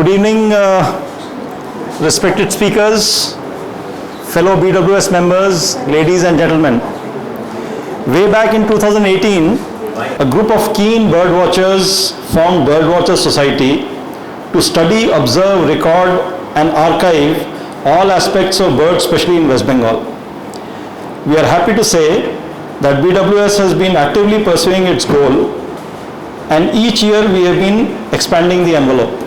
Good evening, respected speakers, fellow BWS members, ladies and gentlemen. Way back in 2018, a group of keen birdwatchers formed Birdwatchers Society to study, observe, record and archive all aspects of birds, especially in West Bengal. We are happy to say that BWS has been actively pursuing its goal, and each year we have been expanding the envelope.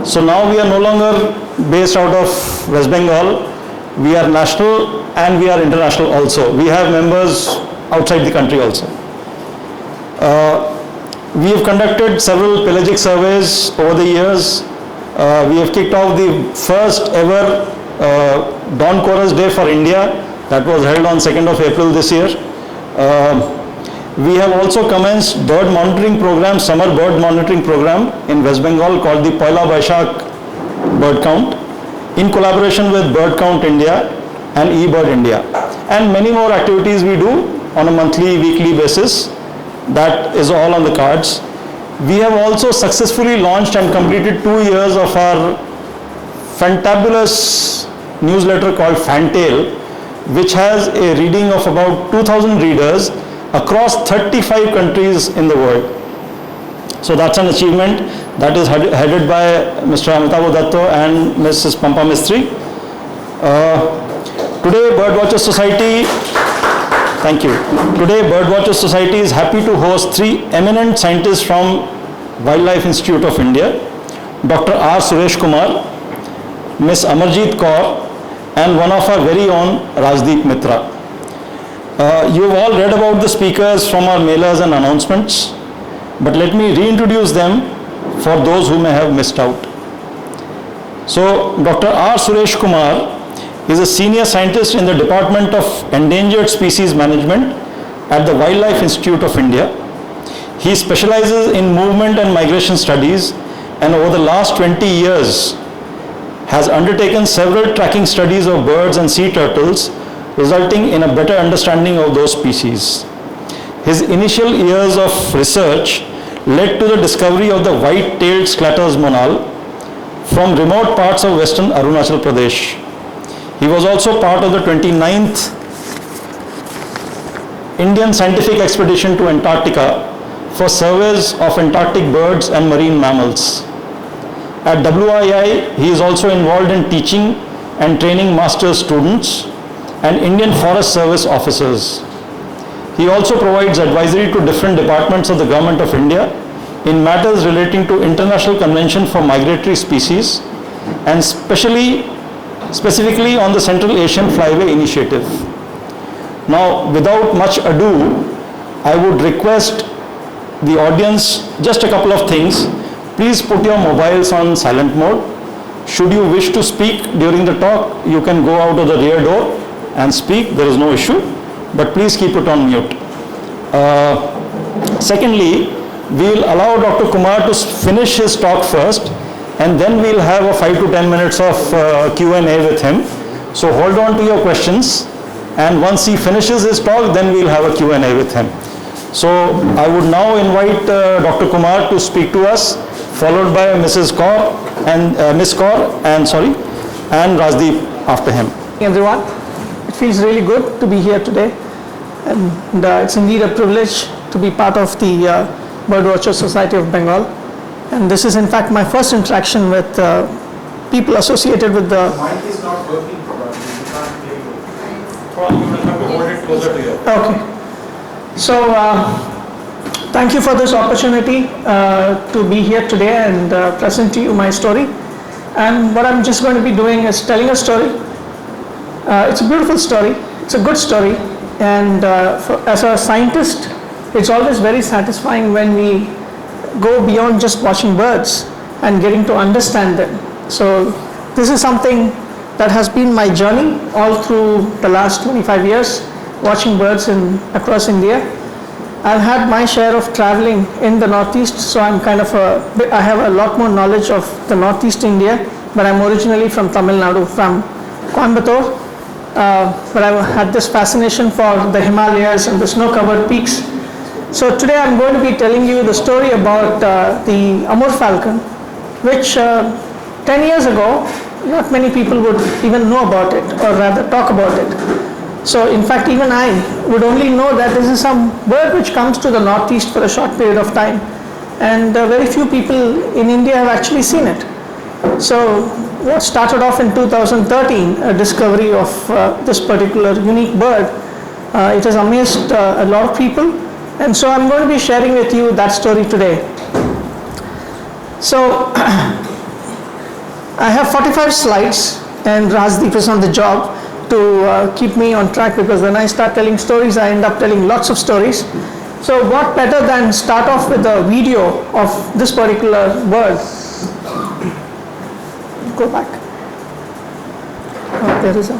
So now we are no longer based out of West Bengal, we are national and we are international also. We have members outside the country also. We have conducted several pelagic surveys over the years. We have kicked off the first ever Dawn Chorus Day for India that was held on 2nd of April this year. We have also commenced bird monitoring program, summer bird monitoring program in West Bengal called the Poila Baishakh Bird Count in collaboration with Bird Count India and eBird India, and many more activities we do on a monthly, weekly basis. That is all on the cards. We have also successfully launched and completed 2 years of our fantabulous newsletter called Fantail, which has a reading of about 2,000 readers across 35 countries in the world. So that's an achievement that is headed by Mr. Amitabh Datto and Mrs. Pampa Mistry. Today Birdwatchers Society, thank you. Today Birdwatchers Society is happy to host 3 eminent scientists from Wildlife Institute of India, Dr. R. Suresh Kumar, Ms. Amarjeet Kaur, and one of our very own Rajdeep Mitra. You have all read about the speakers from our mailers and announcements, but let me reintroduce them for those who may have missed out. So, Dr. R. Suresh Kumar is a senior scientist in the Department of Endangered Species Management at the Wildlife Institute of India. He specializes in movement and migration studies, and over the last 20 years has undertaken several tracking studies of birds and sea turtles, resulting in a better understanding of those species. His initial years of research led to the discovery of the white-tailed Sclater's Monal from remote parts of Western Arunachal Pradesh. He was also part of the 29th Indian scientific expedition to Antarctica for surveys of Antarctic birds and marine mammals. At WII, he is also involved in teaching and training master's students and Indian Forest Service officers. He also provides advisory to different departments of the Government of India in matters relating to International Convention for Migratory Species and specifically on the Central Asian Flyway Initiative. Now, without much ado, I would request the audience just a couple of things. Please put your mobiles on silent mode. Should you wish to speak during the talk, you can go out of the rear door and speak, there is no issue, but please keep it on mute. Secondly, we will allow Dr. Kumar to finish his talk first, and then we will have a 5 to 10 minutes of Q&A with him. So hold on to your questions, and once he finishes his talk, then we will have a Q&A with him. So I would now invite Dr. Kumar to speak to us, followed by Mrs. Kaur and Ms. Kaur and Rajdeep after him. Hey everyone, it feels really good to be here today, and it's indeed a privilege to be part of the Birdwatchers Society of Bengal. And this is in fact my first interaction with people associated with the... The mic is not working properly, you can't hear you. You will have to hold it closer to you. Okay. So, thank you for this opportunity to be here today and present to you my story. And what I'm just going to be doing is telling a story. It's a beautiful story, it's a good story, and as a scientist, it's always very satisfying when we go beyond just watching birds and getting to understand them. So this is something that has been my journey all through the last 25 years, watching birds across India. I've had my share of traveling in the Northeast, so I have a lot more knowledge of the Northeast India, but I'm originally from Tamil Nadu, from Coimbatore, but I had this fascination for the Himalayas and the snow-covered peaks. So today I'm going to be telling you the story about the Amur Falcon which 10 years ago, not many people would even know about it, or rather talk about it. So in fact, even I would only know that this is some bird which comes to the northeast for a short period of time, and very few people in India have actually seen it. So what started off in 2013, a discovery of this particular unique bird, it has amazed a lot of people, and so I'm going to be sharing with you that story today. So I have 45 slides, and Rajdeep is on the job to keep me on track, because when I start telling stories, I end up telling lots of stories. So what better than start off with a video of this particular bird. Go back. Oh, there is a...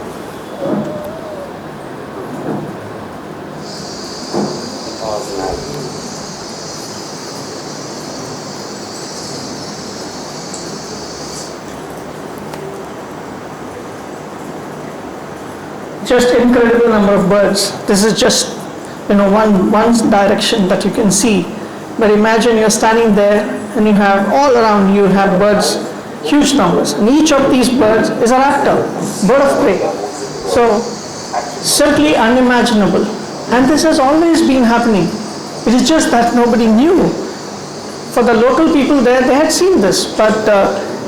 Just incredible number of birds. This is just, one direction that you can see. But imagine you're standing there and you have all around you have birds, huge numbers. And each of these birds is a raptor, bird of prey. So simply unimaginable. And this has always been happening. It is just that nobody knew. For the local people there, they had seen this, but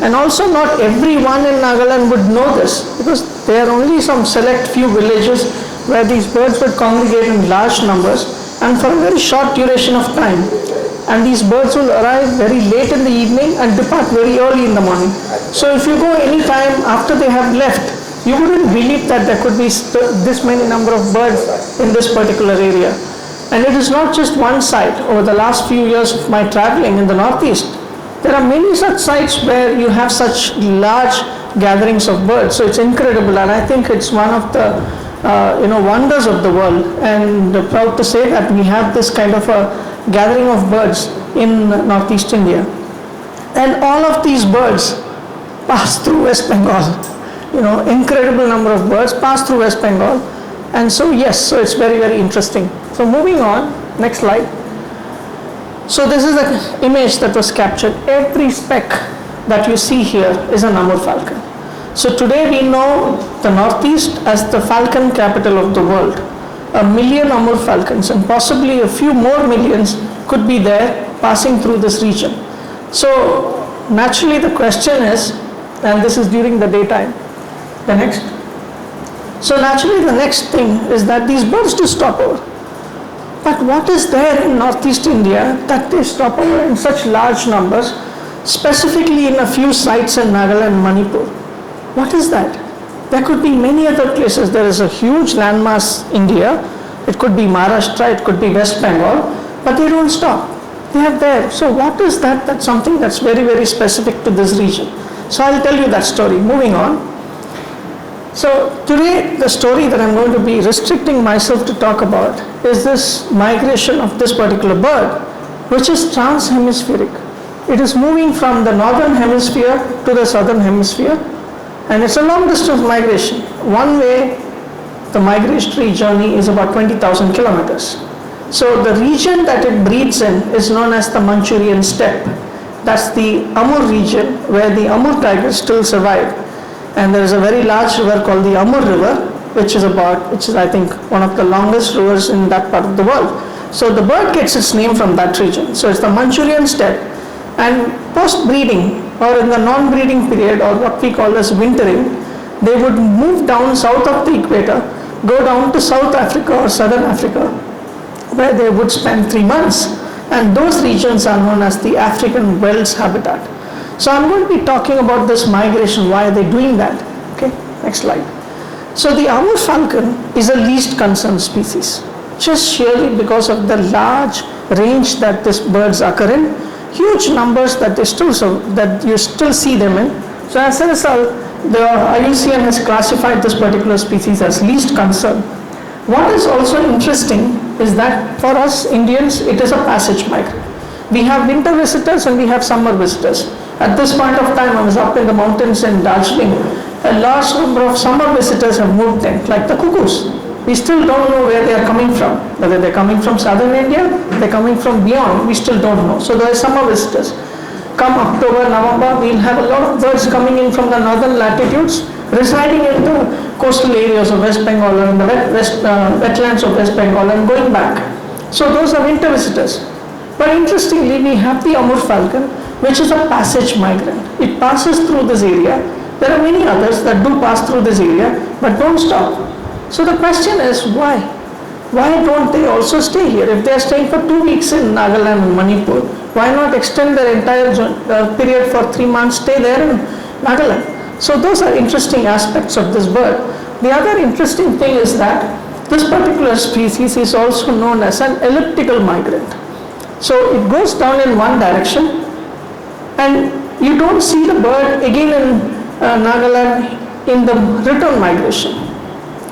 and also not everyone in Nagaland would know this, because there are only some select few villages where these birds would congregate in large numbers and for a very short duration of time. And these birds will arrive very late in the evening and depart very early in the morning. So if you go any time after they have left, you wouldn't believe that there could be this many number of birds in this particular area. And it is not just one site. Over the last few years of my traveling in the Northeast, there are many such sites where you have such large gatherings of birds. So it's incredible, and I think it's one of the wonders of the world, and proud to say that we have this kind of a gathering of birds in Northeast India. And all of these birds pass through West Bengal. Incredible number of birds pass through West Bengal. And so yes, so it's very, very interesting. So moving on, next slide. So this is an image that was captured. Every speck that you see here is an Amur falcon. So today we know the Northeast as the falcon capital of the world. 1 million Amur falcons, and possibly a few more millions could be there passing through this region. So naturally the question is, and this is during the daytime, the next. So naturally the next thing is that these birds do stop over. But what is there in Northeast India that they stop over in such large numbers, specifically in a few sites in Nagaland and Manipur? What is that? There could be many other places. There is a huge landmass India. It could be Maharashtra, it could be West Bengal, but they don't stop. They are there. So what is that? That's something that's very, very specific to this region. So I'll tell you that story. Moving on. So today the story that I'm going to be restricting myself to talk about is this migration of this particular bird, which is trans-hemispheric. It is moving from the northern hemisphere to the southern hemisphere, and it's a long distance migration. One way, the migratory journey is about 20,000 kilometers. So the region that it breeds in is known as the Manchurian Steppe. That's the Amur region where the Amur tigers still survive. And there is a very large river called the Amur River, which is I think one of the longest rivers in that part of the world. So the bird gets its name from that region. So it's the Manchurian Steppe. And post-breeding, or in the non-breeding period, or what we call as wintering, they would move down south of the equator, go down to South Africa or Southern Africa, where they would spend 3 months. And those regions are known as the African Veldts habitat. So I'm going to be talking about this migration. Why are they doing that? Okay, next slide. So the Amur falcon is a least concerned species, just sheerly because of the large range that these birds occur in, huge numbers that you still see them in. So as a result, the IUCN has classified this particular species as least concern. What is also interesting is that for us Indians, it is a passage migrant. We have winter visitors and we have summer visitors. At this point of time, I was up in the mountains in Darjeeling. A large number of summer visitors have moved in, like the cuckoos. We still don't know where they are coming from. Whether they're coming from southern India, they're coming from beyond, we still don't know. So there are summer visitors. come October, November, we'll have a lot of birds coming in from the northern latitudes, residing in the coastal areas of West Bengal or in the wetlands of West Bengal and going back. So those are winter visitors. But interestingly, we have the Amur falcon, which is a passage migrant. It passes through this area. There are many others that do pass through this area, but don't stop. So the question is, why? Why don't they also stay here? If they are staying for 2 weeks in Nagaland and Manipur, why not extend their entire period for 3 months, stay there in Nagaland? So those are interesting aspects of this bird. The other interesting thing is that this particular species is also known as an elliptical migrant. So it goes down in one direction and you don't see the bird again in Nagaland in the return migration,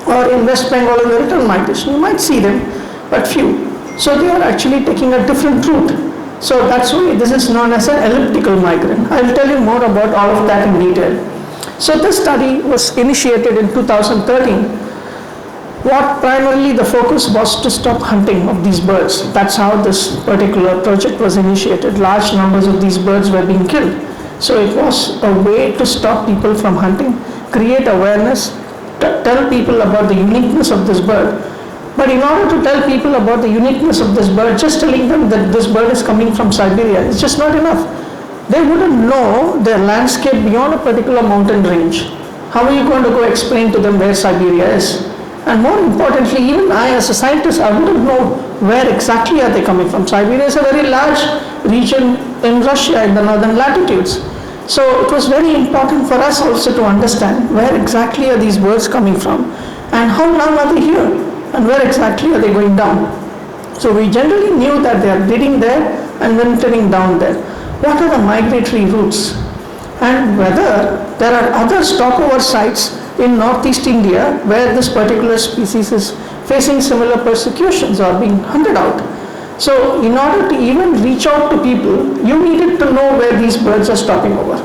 or in West Bengal in the return migration. You might see them, but few. So they are actually taking a different route. So that's why this is known as an elliptical migrant. I will tell you more about all of that in detail. So this study was initiated in 2013. What primarily the focus was to stop hunting of these birds. That's how this particular project was initiated. Large numbers of these birds were being killed. So it was a way to stop people from hunting, create awareness, tell people about the uniqueness of this bird. But in order to tell people about the uniqueness of this bird, just telling them that this bird is coming from Siberia is just not enough. They wouldn't know their landscape beyond a particular mountain range. How are you going to go explain to them where Siberia is? And more importantly, even I as a scientist, I wouldn't know where exactly are they coming from. Siberia is a very large region in Russia in the northern latitudes. So it was very important for us also to understand where exactly are these birds coming from and how long are they here and where exactly are they going down. So we generally knew that they are breeding there and wintering down there. What are the migratory routes? And whether there are other stopover sites in northeast India where this particular species is facing similar persecutions or being hunted out. So in order to even reach out to people, you needed to know where these birds are stopping over.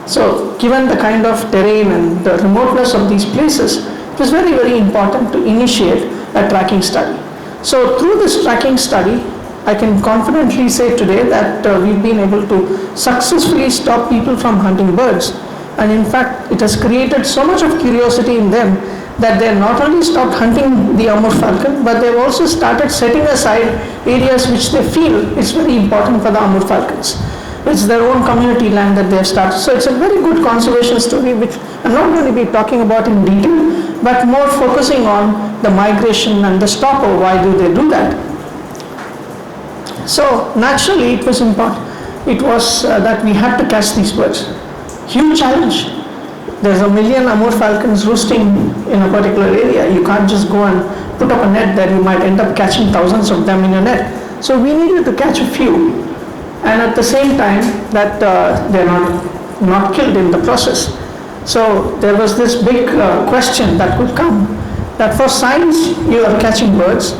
So given the kind of terrain and the remoteness of these places, it was very, very important to initiate a tracking study. So through this tracking study, I can confidently say today that we've been able to successfully stop people from hunting birds. And in fact, it has created so much of curiosity in them that they not only stopped hunting the Amur falcon, but they've also started setting aside areas which they feel is very important for the Amur falcons. It's their own community land that they have started. So it's a very good conservation story, which I'm not going to be talking about in detail, but more focusing on the migration and the stopover. Why do they do that? So naturally, it was important. It was that we had to catch these birds. Huge challenge. There's 1 million Amur falcons roosting in a particular area. You can't just go and put up a net there. You might end up catching thousands of them in a net. So we needed to catch a few, and at the same time that they're not killed in the process. So there was this big question that could come, that for science you are catching birds,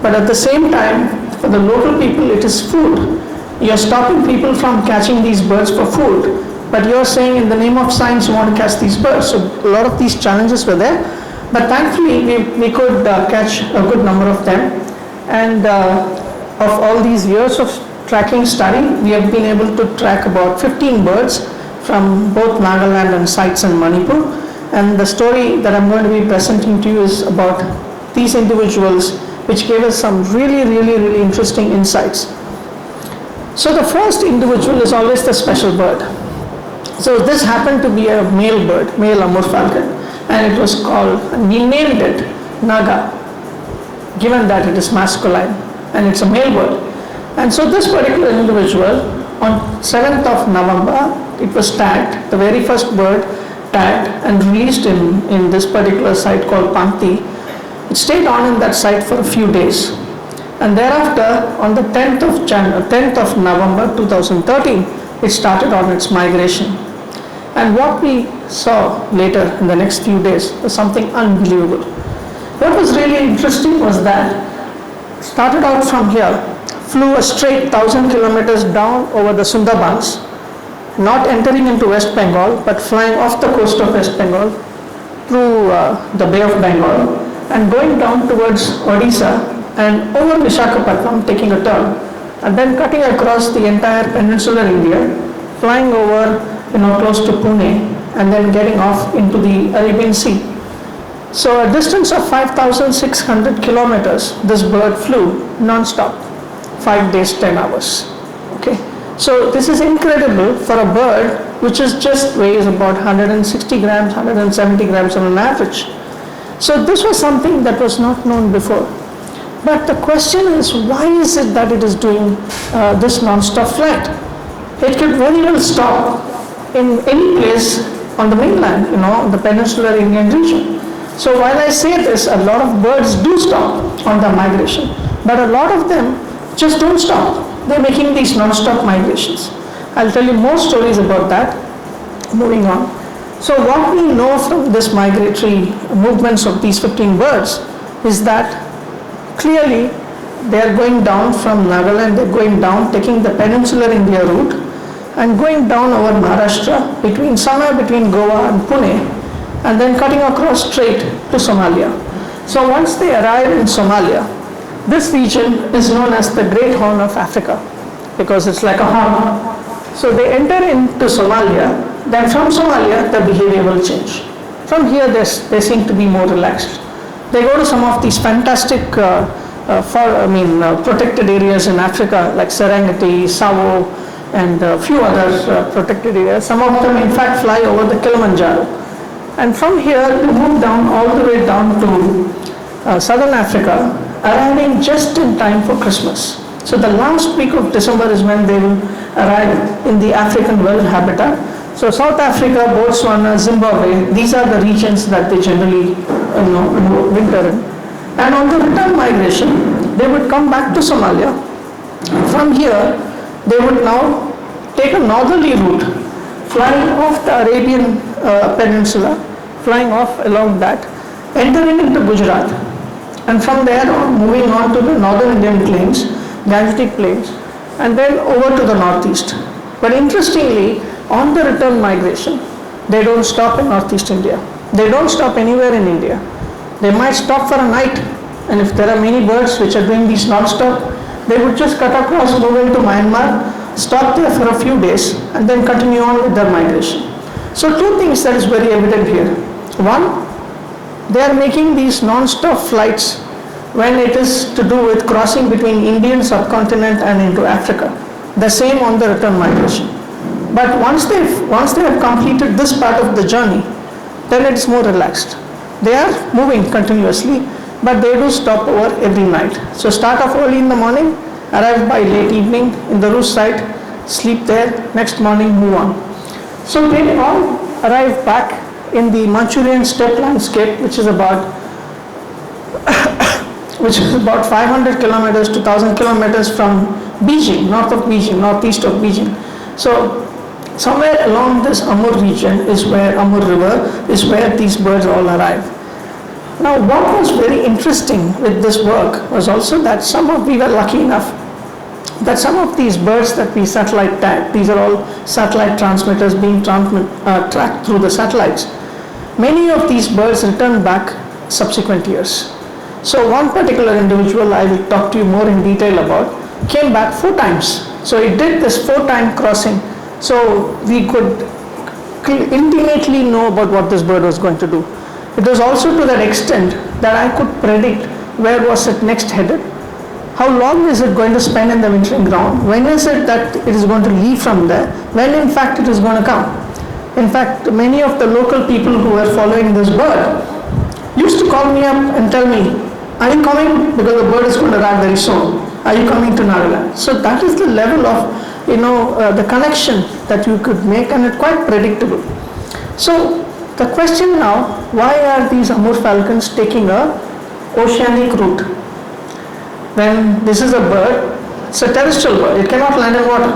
but at the same time for the local people it is food. You're stopping people from catching these birds for food, but you're saying in the name of science you want to catch these birds. So a lot of these challenges were there, but thankfully we could catch a good number of them. And of all these years of tracking study, we have been able to track about 15 birds from both Nagaland and sites in Manipur. And the story that I'm going to be presenting to you is about these individuals, which gave us some really interesting insights. So the first individual is always the special bird. So this happened to be a male bird, male Amur falcon, and it was called, and we named it Naga, given that it is masculine and it's a male bird. And so this particular individual, on 7th of November, it was tagged, the very first bird tagged and released in this particular site called Pankti. It stayed on in that site for a few days. And thereafter, on the 10th of November 2013, it started on its migration. And what we saw later in the next few days was something unbelievable. What was really interesting was that it started out from here, flew a straight 1,000 kilometers down over the Sundarbans, not entering into West Bengal, but flying off the coast of West Bengal through the Bay of Bengal and going down towards Odisha and over Visakhapatnam, taking a turn, and then cutting across the entire peninsular India, flying over, close to Pune, and then getting off into the Arabian Sea. So a distance of 5,600 kilometers, this bird flew non-stop, 5 days, 10 hours. Okay, so this is incredible for a bird which is just weighs about 160 grams, 170 grams on an average. So this was something that was not known before. But the question is, why is it that it is doing this non-stop flight? It could very well stop in any place on the mainland, the peninsular Indian region. So while I say this, a lot of birds do stop on the migration, but a lot of them just don't stop. They're making these non-stop migrations. I'll tell you more stories about that. Moving on. So what we know from this migratory movements of these 15 birds is that clearly they are going down from Nagaland, they're going down, taking the peninsular India route and going down over Maharashtra, somewhere between Goa and Pune, and then cutting across straight to Somalia. So once they arrive in Somalia, this region is known as the Great Horn of Africa because it's like a horn. So they enter into Somalia, then from Somalia the behavior will change. From here they seem to be more relaxed. They go to some of these fantastic protected areas in Africa like Serengeti, Savo, and a few other protected areas. Some of them in fact fly over the Kilimanjaro. And from here they move down all the way down to southern Africa, arriving just in time for Christmas. So the last week of December is when they will arrive in the African Veldts habitat. So South Africa, Botswana, Zimbabwe, these are the regions that they generally winter in. And on the return migration, they would come back to Somalia. From here, they would now take a northerly route, flying off the Arabian Peninsula, flying off along that, entering into Gujarat, and from there on, moving on to the northern Indian plains, Gangetic plains, and then over to the northeast. But interestingly, on the return migration, they don't stop in northeast India. They don't stop anywhere in India. They might stop for a night, and if there are many birds which are doing these non-stop, they would just cut across, move into Myanmar, stop there for a few days, and then continue on with their migration. So two things that is very evident here. One, they are making these non-stop flights when it is to do with crossing between Indian subcontinent and into Africa. The same on the return migration. But once they have completed this part of the journey, then it's more relaxed. They are moving continuously, but they do stop over every night. So start off early in the morning, arrive by late evening in the roost site, sleep there, next morning move on. So they all arrive back in the Manchurian Steppe landscape, which is about 500 kilometers to 1,000 kilometers from Beijing, north of Beijing, northeast of Beijing. So somewhere along this Amur region is where Amur River is where these birds all arrive. Now what was very interesting with this work was also that we were lucky enough that some of these birds that we satellite tag, these are all satellite transmitters being tracked through the satellites. Many of these birds return back subsequent years. So one particular individual I will talk to you more in detail about came back 4 times. So it did this 4-time crossing. So we could intimately know about what this bird was going to do. It was also to that extent that I could predict where was it next headed, how long is it going to spend in the wintering ground, when is it that it is going to leave from there, when in fact it is going to come. In fact, many of the local people who were following this bird used to call me up and tell me, are you coming? Because the bird is going to arrive very soon. Are you coming to Nagaland? So that is the level of, the connection that you could make, and it's quite predictable. So the question now, why are these Amur falcons taking a oceanic route? When this is a bird, it's a terrestrial bird, it cannot land in water.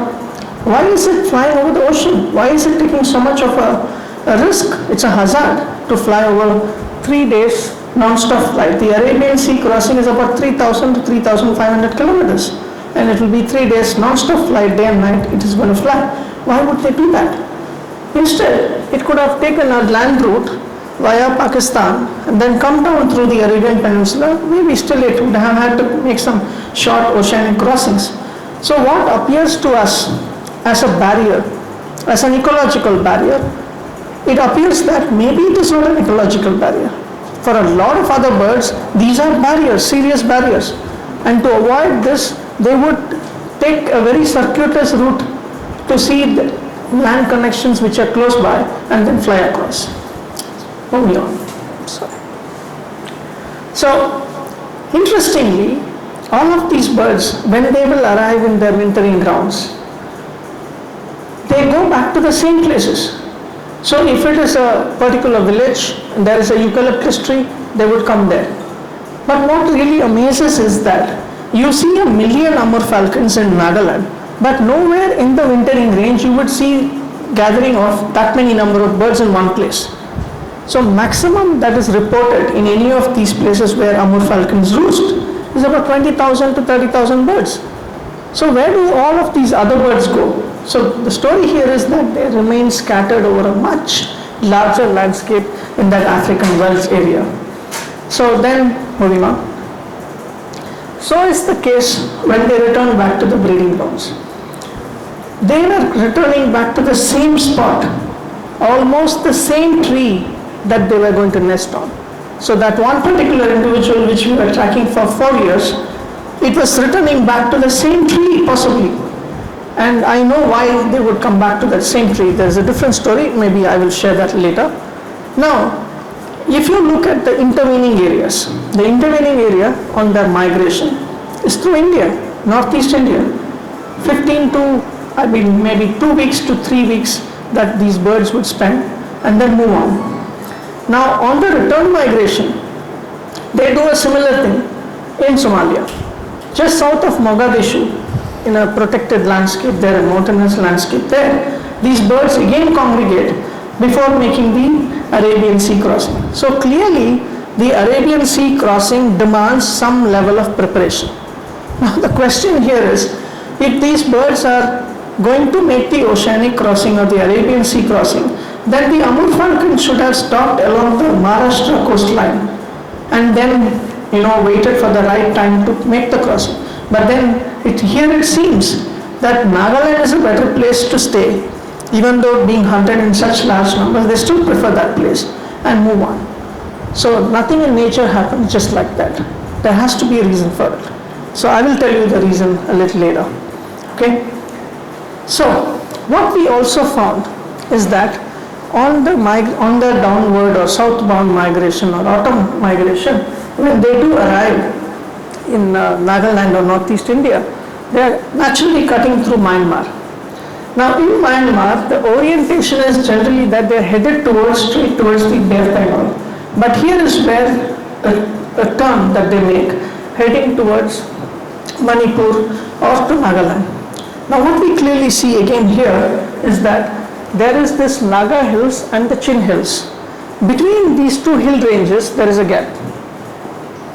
Why is it flying over the ocean? Why is it taking so much of a risk? It's a hazard to fly over 3 days non-stop flight. The Arabian Sea crossing is about 3,000 to 3,500 kilometers, and it will be 3 days non-stop flight, day and night it is going to fly. Why would they do that? Instead, it could have taken a land route via Pakistan and then come down through the Arabian Peninsula. Maybe still it would have had to make some short oceanic crossings. So what appears to us as a barrier as an ecological barrier, it appears that maybe it is not an ecological barrier. For a lot of other birds, these are barriers, serious barriers. And to avoid this, they would take a very circuitous route to see the land connections which are close by and then fly across. Moving on. So, interestingly, all of these birds, when they will arrive in their wintering grounds, they go back to the same places. So if it is a particular village and there is a eucalyptus tree, they would come there. But what really amazes is that you see 1 million Amur falcons in Nagaland, but nowhere in the wintering range you would see gathering of that many number of birds in one place. So maximum that is reported in any of these places where Amur falcons roost is about 20,000 to 30,000 birds. So where do all of these other birds go? So the story here is that they remain scattered over a much larger landscape in that African Veldts area. So then, moving on. So is the case when they return back to the breeding grounds. They were returning back to the same spot, almost the same tree that they were going to nest on. So that one particular individual which we were tracking for 4 years, it was returning back to the same tree possibly. And I know why they would come back to that same tree. There's a different story, maybe I will share that later. Now, if you look at the intervening areas, the intervening area on their migration is through India, Northeast India. 15 to, maybe 2 weeks to 3 weeks that these birds would spend and then move on. Now, on the return migration, they do a similar thing in Somalia. Just south of Mogadishu, in a protected landscape there, a mountainous landscape there, these birds again congregate before making the Arabian Sea crossing. So clearly, the Arabian Sea crossing demands some level of preparation. Now the question here is, if these birds are going to make the oceanic crossing or the Arabian Sea crossing, then the Amur falcon should have stopped along the Maharashtra coastline and then waited for the right time to make the crossing. But then here it seems that Nagaland is a better place to stay, even though being hunted in such large numbers, they still prefer that place and move on. So nothing in nature happens just like that. There has to be a reason for it. So I will tell you the reason a little later. Okay? So what we also found is that on the downward or southbound migration or autumn migration, when they do arrive in Nagaland or Northeast India, they are naturally cutting through Myanmar. Now in Myanmar, the orientation is generally that they are headed straight towards the Bay of Bengal. But here is where a turn that they make, heading towards Manipur or to Nagaland. Now what we clearly see again here is that there is this Naga Hills and the Chin Hills. Between these two hill ranges, there is a gap.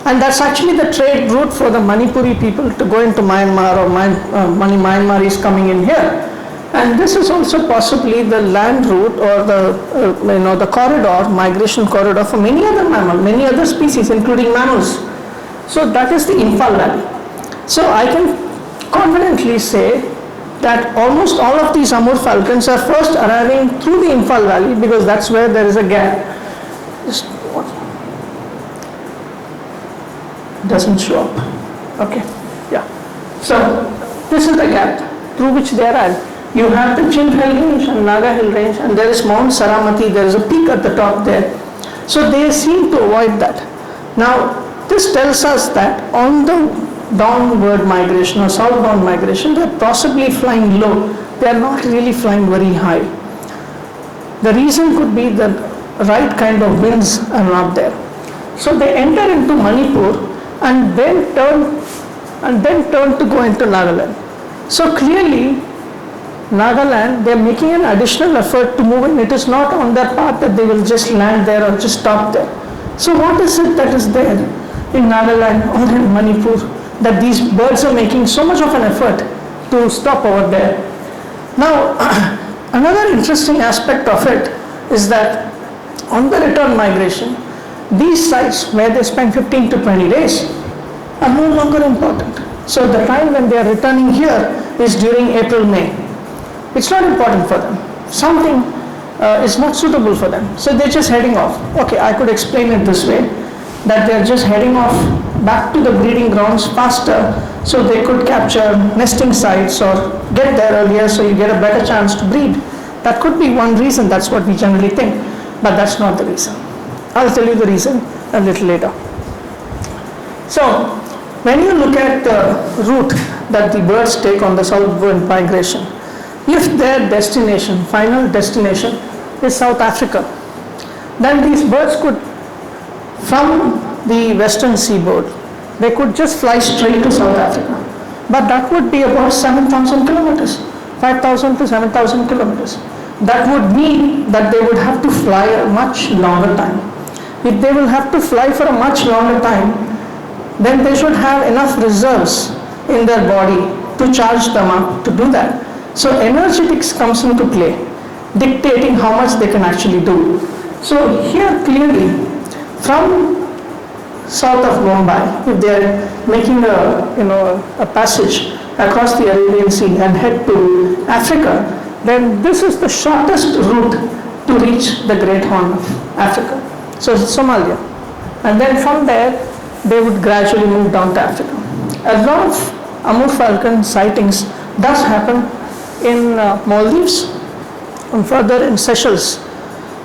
And that's actually the trade route for the Manipuri people to go into Myanmar, or Myanmar is coming in here. And this is also possibly the land route or the corridor, migration corridor for many other mammals, many other species, including mammals. So that is the Imphal Valley. So I can confidently say that almost all of these Amur falcons are first arriving through the Imphal Valley because that's where there is a gap. Doesn't show up. Okay, yeah. So this is the gap through which they arrive. You have the Chin Hill Range and Naga Hill Range, and there is Mount Saramati, there is a peak at the top there. So they seem to avoid that. Now this tells us that on the downward migration or southbound migration, they are possibly flying low. They are not really flying very high. The reason could be that right kind of winds are not there. So they enter into Manipur and then turn to go into Nagaland. So clearly, Nagaland, they are making an additional effort to move in. It is not on their path that they will just land there or just stop there. So what is it that is there in Nagaland or in Manipur that these birds are making so much of an effort to stop over there? Now, another interesting aspect of it is that on the return migration, these sites where they spend 15 to 20 days are no longer important. So the time when they are returning here is during April, May. It's not important for them. something is not suitable for them. So they're just heading off. Okay, I could explain it this way, that they're just heading off back to the breeding grounds faster so they could capture nesting sites or get there earlier so you get a better chance to breed. That could be one reason, that's what we generally think, but that's not the reason. I'll tell you the reason a little later. So, when you look at the route that the birds take on the southward migration, if their destination, final destination, is South Africa, then these birds could, from the western seaboard, they could just fly straight to South Africa. But that would be about 7,000 kilometers, 5,000 to 7,000 kilometers. That would mean that they would have to fly a much longer time. If they will have to fly for a much longer time, then they should have enough reserves in their body to charge them up to do that. So energetics comes into play, dictating how much they can actually do. So here clearly, from south of Mumbai, if they are making a passage across the Arabian Sea and head to Africa, then this is the shortest route to reach the Great Horn of Africa. So it's Somalia. And then from there, they would gradually move down to Africa. A lot of Amur Falcon sightings does happen in Maldives and further in Seychelles.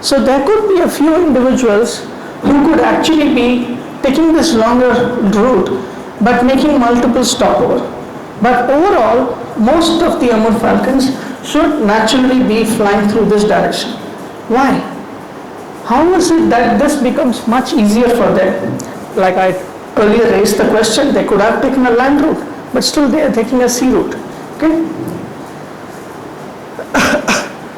So there could be a few individuals who could actually be taking this longer route but making multiple stopover. But overall, most of the Amur Falcons should naturally be flying through this direction. Why? How is it that this becomes much easier for them? Like I earlier raised the question, they could have taken a land route, but still they are taking a sea route. Okay?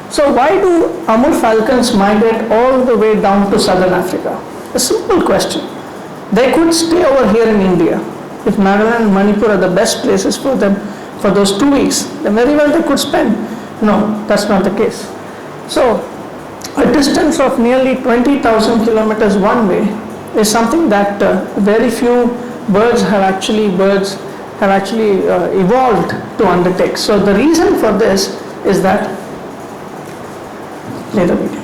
So why do Amur Falcons migrate all the way down to southern Africa? A simple question. They could stay over here in India. If Nagaland and Manipur are the best places for them for those 2 weeks, then very well they could spend. No, that's not the case. So a distance of nearly 20,000 kilometers one way is something that very few birds have actually evolved to undertake. So the reason for this is that later video.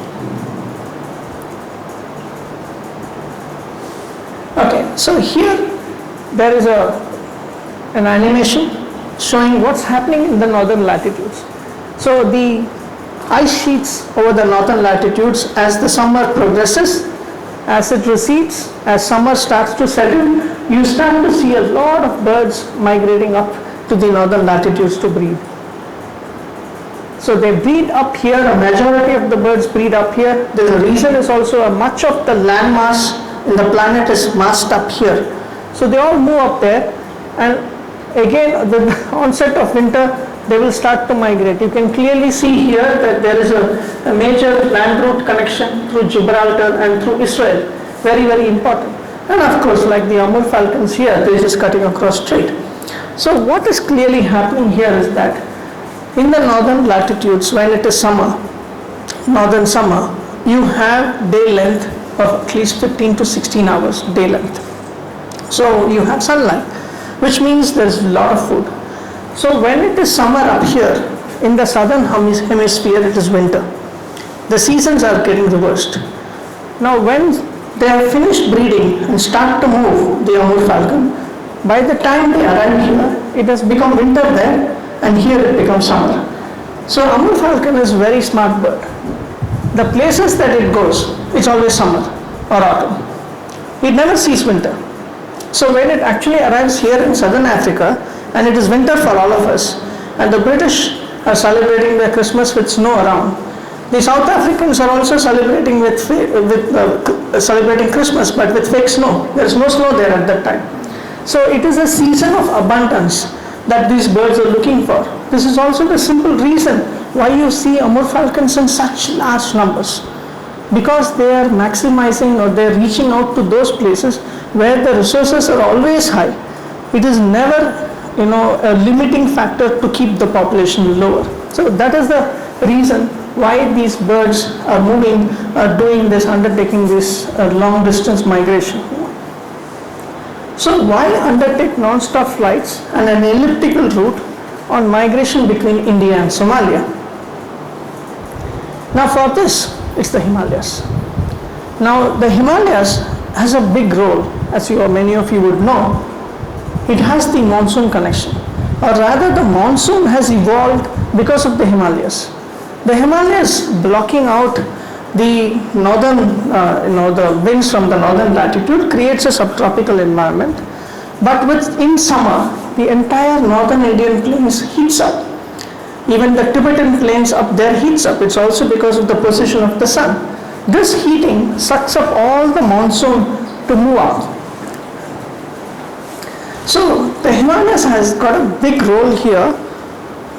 Okay, so here there is an animation showing what's happening in the northern latitudes. So the ice sheets over the northern latitudes, as the summer progresses, as it recedes, as summer starts to set in, you start to see a lot of birds migrating up to the northern latitudes to breed. So they breed up here, a majority of the birds breed up here. The reason is also much of the land mass in the planet is massed up here. So they all move up there, and again at the onset of winter they will start to migrate. You can clearly see here that there is a major land route connection through Gibraltar and through Israel. Very, very important. And of course, like the Amur Falcons here, they're just cutting across straight. So what is clearly happening here is that in the northern latitudes, when it is summer, northern summer, you have day length of at least 15 to 16 hours day length. So you have sunlight, which means there's a lot of food. So when it is summer up here, in the southern hemisphere it is winter. The seasons are getting reversed. Now when they have finished breeding and start to move the Amur Falcon, by the time they arrive here, it has become winter there, and here it becomes summer. So Amur Falcon is a very smart bird. The places that it goes, it's always summer or autumn. It never sees winter. So when it actually arrives here in southern Africa, and it is winter for all of us, and the British are celebrating their Christmas with snow around, the South Africans are also celebrating celebrating Christmas, but with fake snow. There is no snow there at that time. So it is a season of abundance that these birds are looking for. This is also the simple reason why you see Amur Falcons in such large numbers, because they are maximizing, or they are reaching out to those places where the resources are always high. It is never a limiting factor to keep the population lower. So that is the reason why these birds are moving, undertaking this long distance migration. So why undertake non-stop flights and an elliptical route on migration between India and Somalia? Now for this, it's the Himalayas. Now the Himalayas has a big role, as many of you would know. It has the monsoon connection, or rather the monsoon has evolved because of the Himalayas. The Himalayas blocking out the northern, the winds from the northern latitude creates a subtropical environment. But in summer, the entire northern Indian plains heats up. Even the Tibetan plains up there heats up. It's also because of the position of the sun. This heating sucks up all the monsoon to move out. So the Himalayas has got a big role here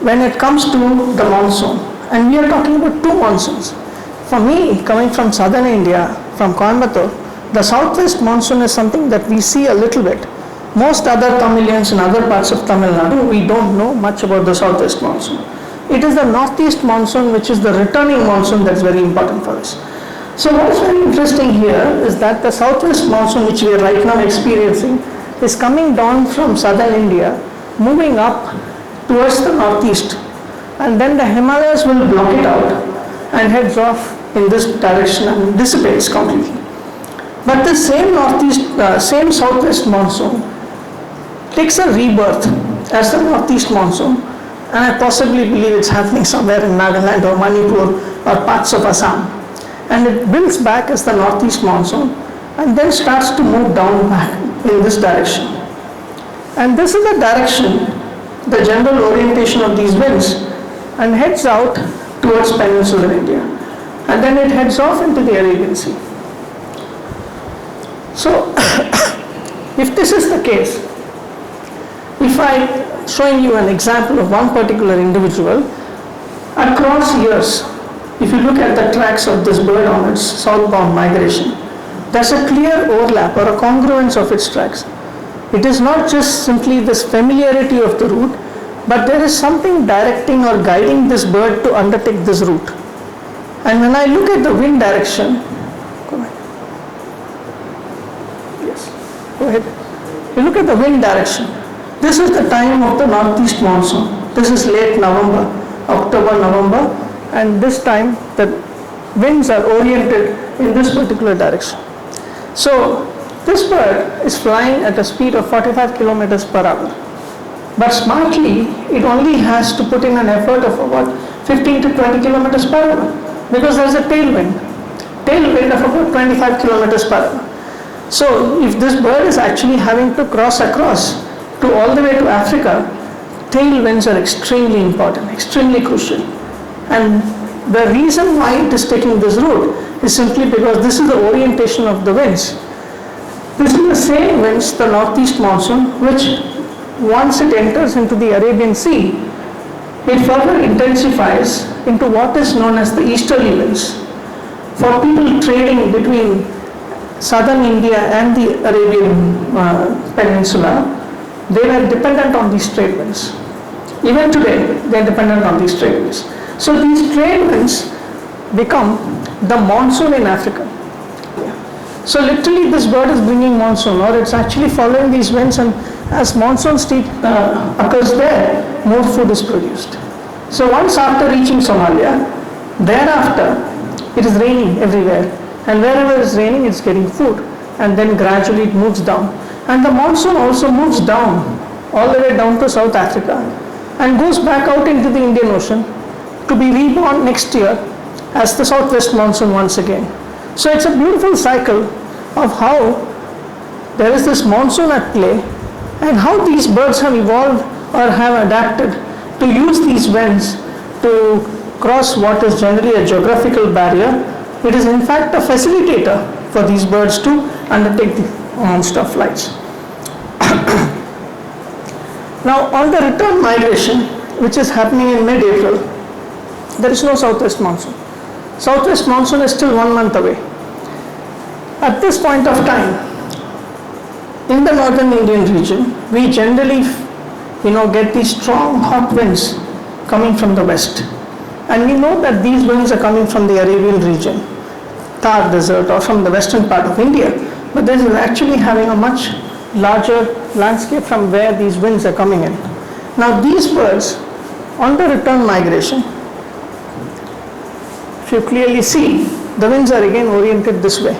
when it comes to the monsoon. And we are talking about two monsoons. For me, coming from southern India, from Coimbatore, the southwest monsoon is something that we see a little bit. Most other Tamilians in other parts of Tamil Nadu, we don't know much about the southwest monsoon. It is the northeast monsoon, which is the returning monsoon, that's very important for us. So what is very interesting here is that the southwest monsoon, which we are right now experiencing, is coming down from southern India, moving up towards the northeast, and then the Himalayas will block it out and heads off in this direction and dissipates completely. But the same same southwest monsoon takes a rebirth as the northeast monsoon, and I possibly believe it's happening somewhere in Nagaland or Manipur or parts of Assam. And it builds back as the northeast monsoon and then starts to move down back in this direction. And this is the direction, the general orientation of these winds, and heads out towards peninsular India. And then it heads off into the Arabian Sea. So, if this is the case, if I showing you an example of one particular individual, across years, if you look at the tracks of this bird on its southbound migration, there's a clear overlap or a congruence of its tracks. It is not just simply this familiarity of the route, but there is something directing or guiding this bird to undertake this route. And when I look at the wind direction, go ahead. You look at the wind direction. This is the time of the northeast monsoon. This is late November, October, November, and this time the winds are oriented in this particular direction. So this bird is flying at a speed of 45 kilometers per hour. But smartly, it only has to put in an effort of about 15 to 20 kilometers per hour, because there is a tailwind of about 25 kilometers per hour. So if this bird is actually having to cross across to all the way to Africa, tailwinds are extremely important, extremely crucial. And the reason why it is taking this route is simply because this is the orientation of the winds. This is the same winds, the northeast monsoon, which once it enters into the Arabian Sea, it further intensifies into what is known as the easterly winds. For people trading between southern India and the Arabian Peninsula, they were dependent on these trade winds. Even today, they are dependent on these trade winds. So these trade winds become the monsoon in Africa. So literally this bird is bringing monsoon, or it's actually following these winds, and as monsoon occurs there, more food is produced. So once after reaching Somalia, thereafter it is raining everywhere, and wherever it's raining it's getting food, and then gradually it moves down. And the monsoon also moves down, all the way down to South Africa, and goes back out into the Indian Ocean to be reborn next year as the southwest monsoon once again. So it's a beautiful cycle of how there is this monsoon at play, and how these birds have evolved or have adapted to use these winds to cross what is generally a geographical barrier. It is in fact a facilitator for these birds to undertake the monster flights. Now on the return migration, which is happening in mid-April, there is no southwest monsoon. Southwest monsoon is still 1 month away. At this point of time, in the northern Indian region, we generally get these strong hot winds coming from the west. And we know that these winds are coming from the Arabian region, Thar Desert, or from the western part of India. But this is actually having a much larger landscape from where these winds are coming in. Now these birds, on the return migration, if you clearly see, the winds are again oriented this way.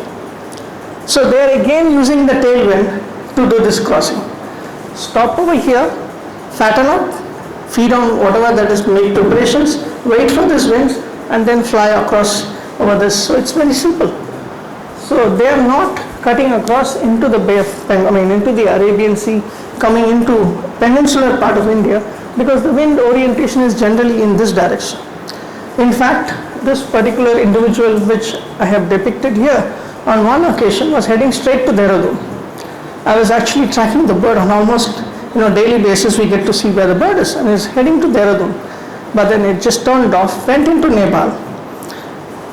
So they are again using the tailwind to do this crossing. Stop over here, fatten up, feed on whatever that is, make preparations, wait for this wind, and then fly across over this. So it's very simple. So they are not cutting across into the Bay of Bengal, into the Arabian Sea, coming into peninsular part of India, because the wind orientation is generally in this direction. In fact, this particular individual which I have depicted here, on one occasion was heading straight to Dehradun. I was actually tracking the bird on almost daily basis. We get to see where the bird is, and is heading to Dehradun. But then it just turned off, went into Nepal,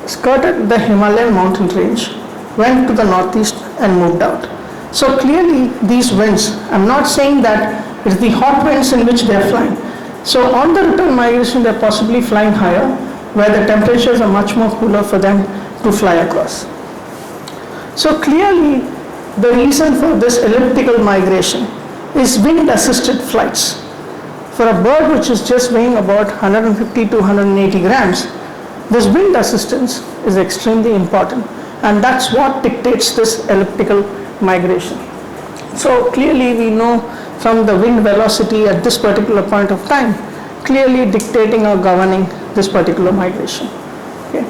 skirted the Himalayan mountain range, went to the northeast and moved out. So clearly these winds, I'm not saying that it's the hot winds in which they are flying. So on the return migration, they're possibly flying higher, where the temperatures are much more cooler for them to fly across. So clearly the reason for this elliptical migration is wind assisted flights. For a bird which is just weighing about 150 to 180 grams, this wind assistance is extremely important, and that's what dictates this elliptical migration. So clearly we know from the wind velocity at this particular point of time, clearly dictating or governing this particular migration. Okay.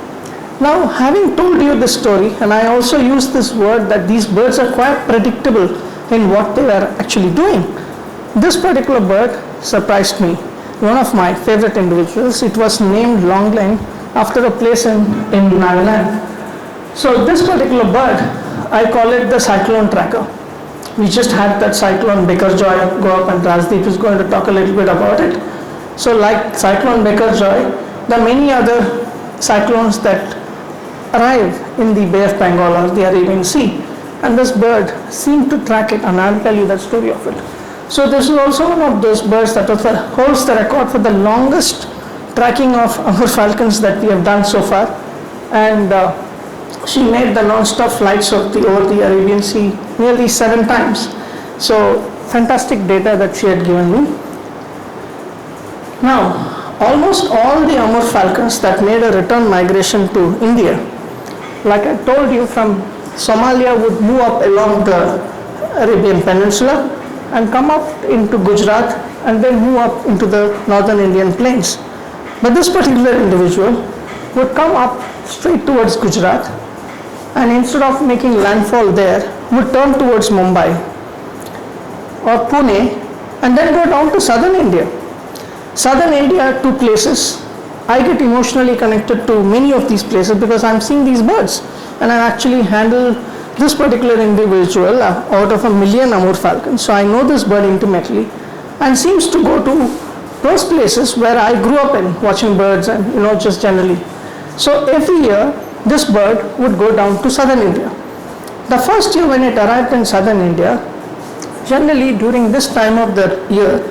Now, having told you this story, and I also use this word that these birds are quite predictable in what they are actually doing. This particular bird surprised me. One of my favorite individuals, it was named Longline after a place in Nagaland. So this particular bird, I call it the cyclone tracker. We just had that cyclone Bikarjoy go up, and Rajdeep is going to talk a little bit about it. So like cyclone Bikarjoy, there are many other cyclones that arrive in the Bay of Bengal or the Arabian Sea, and this bird seemed to track it, and I'll tell you the story of it. So this is also one of those birds that holds the record for the longest tracking of Amur falcons that we have done so far, and she made the non-stop flights over the Arabian Sea nearly 7 times. So fantastic data that she had given me. Now, almost all the Amur falcons that made a return migration to India, like I told you, from Somalia would move up along the Arabian Peninsula and come up into Gujarat and then move up into the northern Indian plains. But this particular individual would come up straight towards Gujarat, and instead of making landfall there, would turn towards Mumbai or Pune and then go down to southern India. Southern India, 2 places. I get emotionally connected to many of these places because I'm seeing these birds, and I actually handle this particular individual out of 1 million Amur falcons. So I know this bird intimately, and seems to go to those places where I grew up in, watching birds and just generally. So every year this bird would go down to southern India. The first year when it arrived in southern India, generally during this time of the year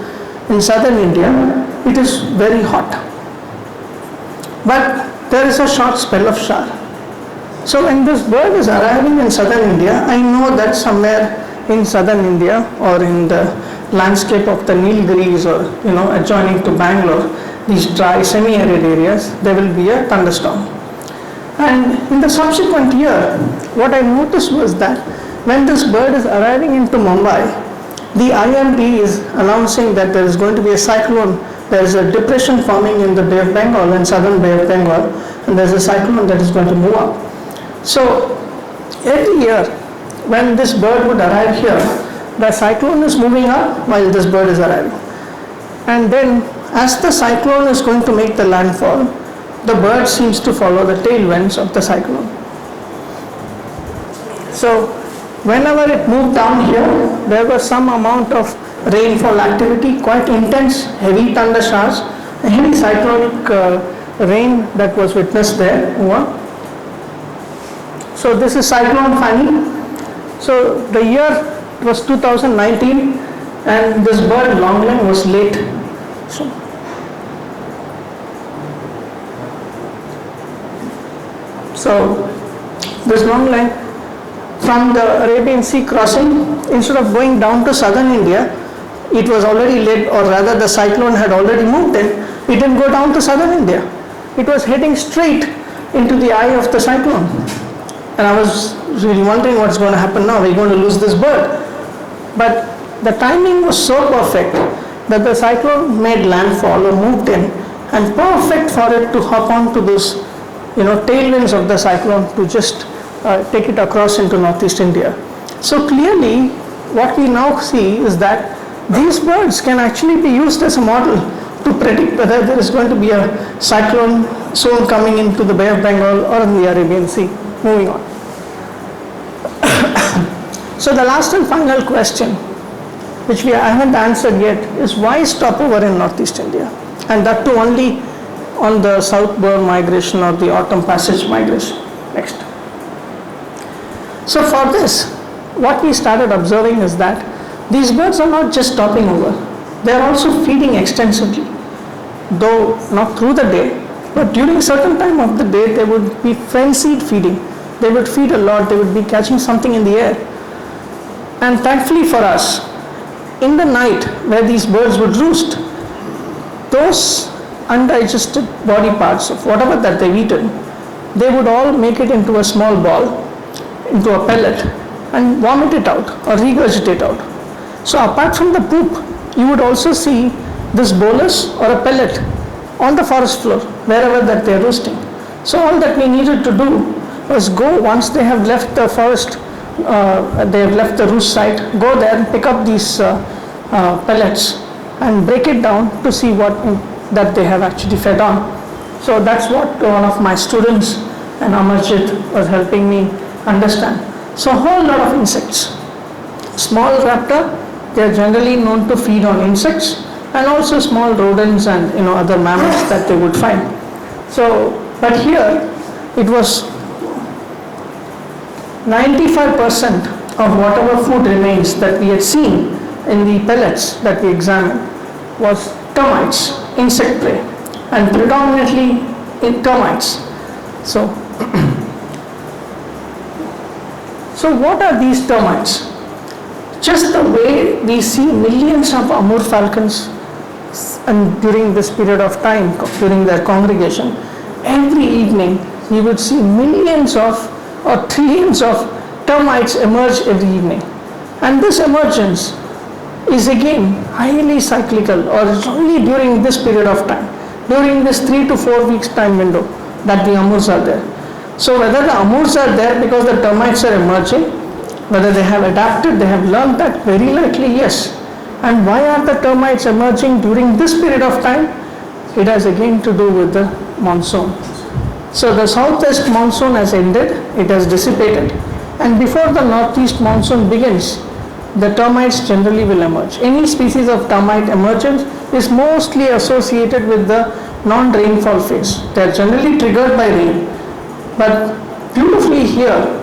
in southern India, it is very hot. But there is a short spell of shower. So when this bird is arriving in southern India, I know that somewhere in southern India or in the landscape of the Nilgiris or adjoining to Bangalore, these dry semi-arid areas, there will be a thunderstorm. And in the subsequent year, what I noticed was that when this bird is arriving into Mumbai, the IMD is announcing that there is going to be a cyclone. There is a depression forming in the Bay of Bengal and southern Bay of Bengal, and there is a cyclone that is going to move up. So every year when this bird would arrive here, the cyclone is moving up while this bird is arriving. And then as the cyclone is going to make the landfall, the bird seems to follow the tailwinds of the cyclone. So whenever it moved down here, there was some amount of rainfall activity, quite intense, heavy thunder showers, a heavy cyclonic rain that was witnessed there. So this is Cyclone Fani. So the year was 2019, and this bird Longline was late. So this Longline, from the Arabian Sea crossing, instead of going down to southern India, it was already late, or rather the cyclone had already moved in. It didn't go down to southern India. It was heading straight into the eye of the cyclone. And I was really wondering what's going to happen now. We're going to lose this bird. But the timing was so perfect that the cyclone made landfall or moved in, and perfect for it to hop on to those, tailwinds of the cyclone to just take it across into northeast India. So clearly, what we now see is that these birds can actually be used as a model to predict whether there is going to be a cyclone soon coming into the Bay of Bengal or in the Arabian Sea. Moving on. So the last and final question, which I haven't answered yet, is why stopover in northeast India? And that too only on the southbound migration or the autumn passage migration. Next. So for this, what we started observing is that these birds are not just stopping over, they are also feeding extensively, though not through the day, but during a certain time of the day they would be frenzied feeding. They would feed a lot, they would be catching something in the air. And thankfully for us, in the night where these birds would roost, those undigested body parts of whatever that they've eaten, they would all make it into a small ball, into a pellet, and vomit it out or regurgitate out. So apart from the poop, you would also see this bolus or a pellet on the forest floor, wherever that they're roosting. So all that we needed to do was go, once they have left the forest, they have left the roost site, go there and pick up these pellets and break it down to see what that they have actually fed on. So that's what one of my students and Amarjit was helping me understand. So a whole lot of insects. Small raptor, they are generally known to feed on insects, and also small rodents and other mammals that they would find. So, but here it was 95% of whatever food remains that we had seen in the pellets that we examined was termites, insect prey, and predominantly in termites. So, so what are these termites? Just the way we see millions of Amur falcons and during this period of time, during their congregation, every evening you would see millions of or trillions of termites emerge every evening. And this emergence is again highly cyclical, or it's only during this period of time, during this 3 to 4 weeks time window that the Amurs are there. So whether the Amurs are there because the termites are emerging, whether they have adapted, they have learned that, very likely yes. And why are the termites emerging during this period of time? It has again to do with the monsoon. So the southwest monsoon has ended, it has dissipated, and before the northeast monsoon begins, the termites generally will emerge. Any species of termite emergence is mostly associated with the non-rainfall phase. They are generally triggered by rain. But beautifully here,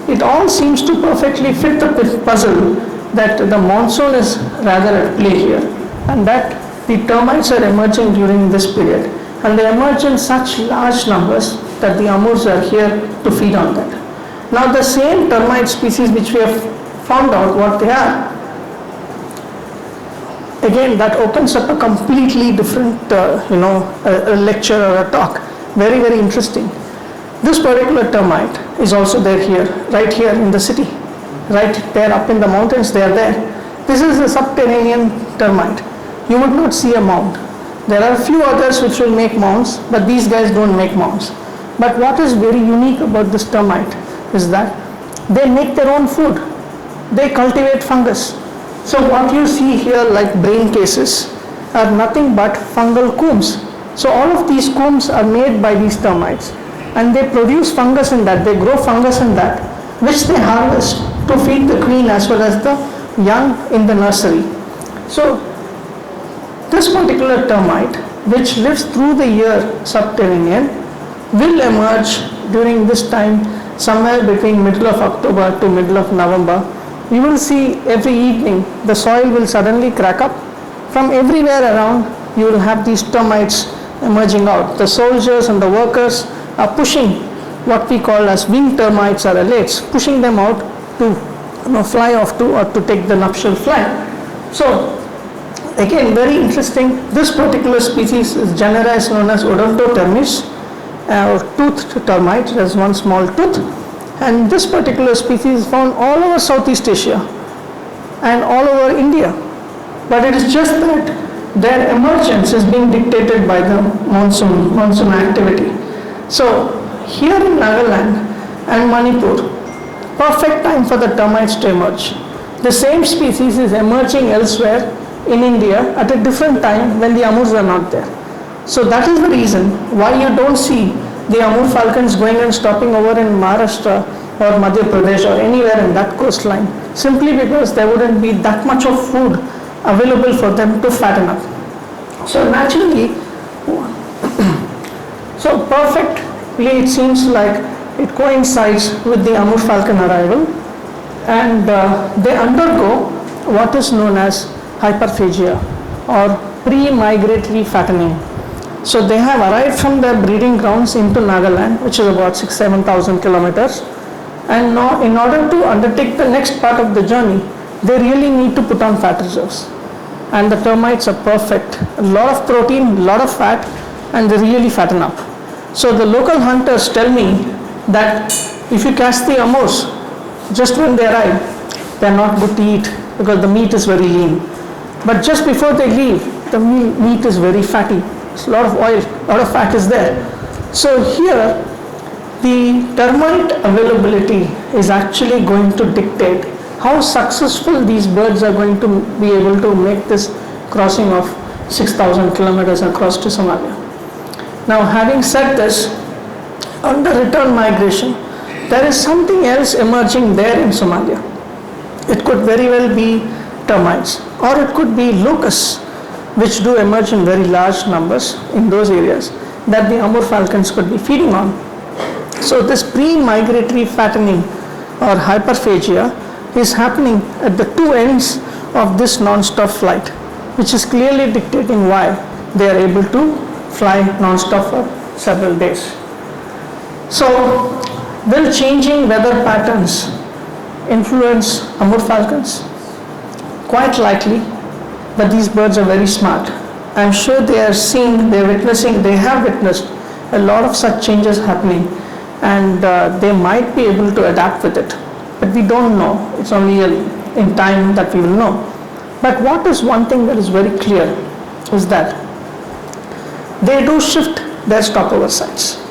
it all seems to perfectly fit the puzzle that the monsoon is rather at play here, and that the termites are emerging during this period. And they emerge in such large numbers that the Amurs are here to feed on that. Now the same termite species which we have found out what they are, again that opens up a completely different a lecture or a talk. Very, very interesting. This particular termite is also there here, right here in the city, right there up in the mountains, they are there. This is a subterranean termite. You would not see a mound. There are a few others which will make mounds, but these guys don't make mounds. But what is very unique about this termite is that they make their own food. They cultivate fungus. So what you see here like brain cases are nothing but fungal combs. So all of these combs are made by these termites, and they produce fungus in that, they grow fungus in that, which they harvest to feed the queen as well as the young in the nursery. So this particular termite, which lives through the year subterranean, will emerge during this time, somewhere between middle of October to middle of November. You will see every evening the soil will suddenly crack up. From everywhere around you will have these termites emerging out. The soldiers and the workers are pushing what we call as winged termites or alates, pushing them out to fly off to, or to take the nuptial flight. So again, very interesting. This particular species is genera is known as Odontotermis, or toothed termite. There's one small tooth, and this particular species is found all over Southeast Asia and all over India. But it is just that their emergence is being dictated by the monsoon activity. So here in Nagaland and Manipur, perfect time for the termites to emerge. The same species is emerging elsewhere in India at a different time when the Amurs are not there. So that is the reason why you don't see the Amur falcons going and stopping over in Maharashtra or Madhya Pradesh or anywhere in that coastline, simply because there wouldn't be that much of food available for them to fatten up. So naturally, so perfectly it seems like it coincides with the Amur falcon arrival, and they undergo what is known as hyperphagia or pre-migratory fattening. So they have arrived from their breeding grounds into Nagaland, which is about 6,000-7,000 kilometers, and now in order to undertake the next part of the journey, they really need to put on fat reserves. And the termites are perfect. A lot of protein, a lot of fat, and they really fatten up. So the local hunters tell me that if you catch the Amurs just when they arrive, they are not good to eat because the meat is very lean. But just before they leave, the meat is very fatty. It's a lot of oil, a lot of fat is there. So here, the termite availability is actually going to dictate how successful these birds are going to be able to make this crossing of 6,000 kilometers across to Somalia. Now, having said this, on the return migration, there is something else emerging there in Somalia. It could very well be termites, or it could be locusts, which do emerge in very large numbers in those areas that the Amur falcons could be feeding on. So this pre-migratory fattening or hyperphagia is happening at the two ends of this non-stop flight, which is clearly dictating why they are able to fly non-stop for several days. So will changing weather patterns influence Amur falcons? Quite likely, but these birds are very smart. I'm sure they are seeing, they have witnessed a lot of such changes happening, and they might be able to adapt with it. But we don't know. It's only in time that we will know. But what is one thing that is very clear is that they do shift their stopover sites.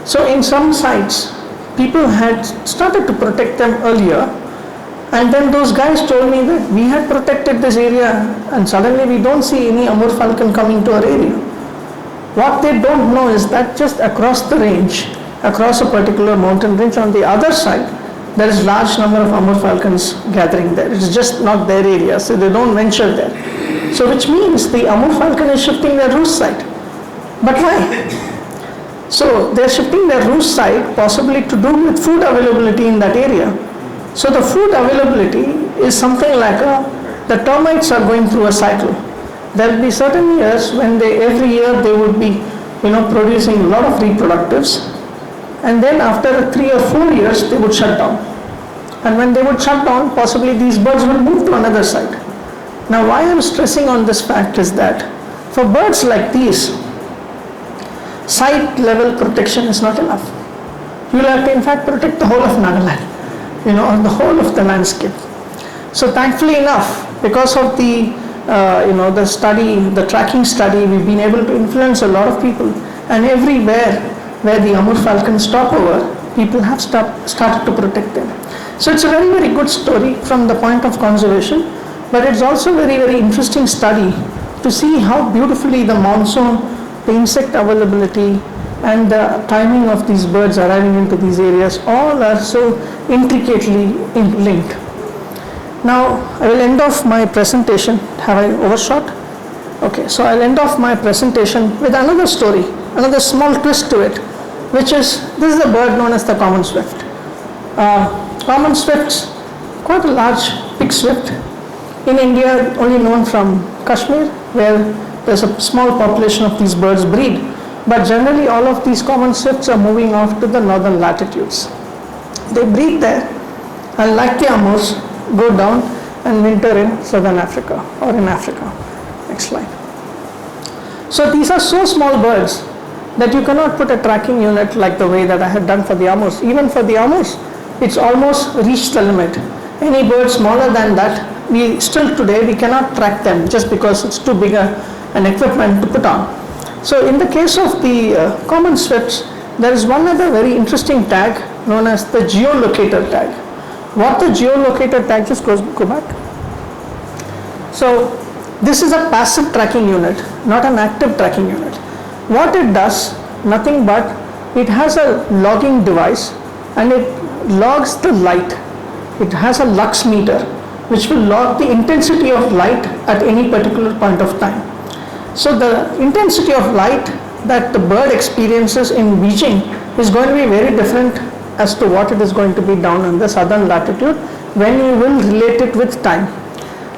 So in some sites, people had started to protect them earlier, and then those guys told me that we had protected this area and suddenly we don't see any Amur falcon coming to our area. What they don't know is that just across the range, across a particular mountain range on the other side, there is large number of Amur falcons gathering there. It's just not their area, so they don't venture there. So which means the Amur falcon is shifting their roost site. But why? So they're shifting their roost site possibly to do with food availability in that area. So the food availability is something like the termites are going through a cycle. There will be certain years when every year they would be producing a lot of reproductives, and then after 3 or 4 years they would shut down. And when they would shut down, possibly these birds would move to another site. Now why I'm stressing on this fact is that for birds like these, site level protection is not enough. You will have to in fact protect the whole of Nagaland, or the whole of the landscape. So thankfully enough, because of the tracking study, we've been able to influence a lot of people, and everywhere where the Amur falcons stop over, people have started to protect them. So it's a very, very good story from the point of conservation, but it's also very, very interesting study to see how beautifully the monsoon, the insect availability, and the timing of these birds arriving into these areas all are so intricately linked. Now I will end off my presentation. Have I overshot? Okay, so I'll end off my presentation with another story, another small twist to it, which is, this is a bird known as the common swift. Common swifts, quite a large pig swift. In India, only known from Kashmir, where there's a small population of these birds breed. But generally all of these common swifts are moving off to the northern latitudes. They breed there, and like the Amurs, go down and winter in southern Africa or in Africa. Next slide. So these are so small birds that you cannot put a tracking unit like the way that I had done for the Amurs. Even for the Amurs, it's almost reached the limit. Any bird smaller than that, we still today we cannot track them just because it's too big an equipment to put on. So in the case of the common swifts, there is one other very interesting tag known as the geolocator tag. What the geolocator tag, just go back. So this is a passive tracking unit, not an active tracking unit. What it does, nothing but it has a logging device and it logs the light. It has a lux meter which will log the intensity of light at any particular point of time. So the intensity of light that the bird experiences in beaching is going to be very different as to what it is going to be down in the southern latitude when you will relate it with time.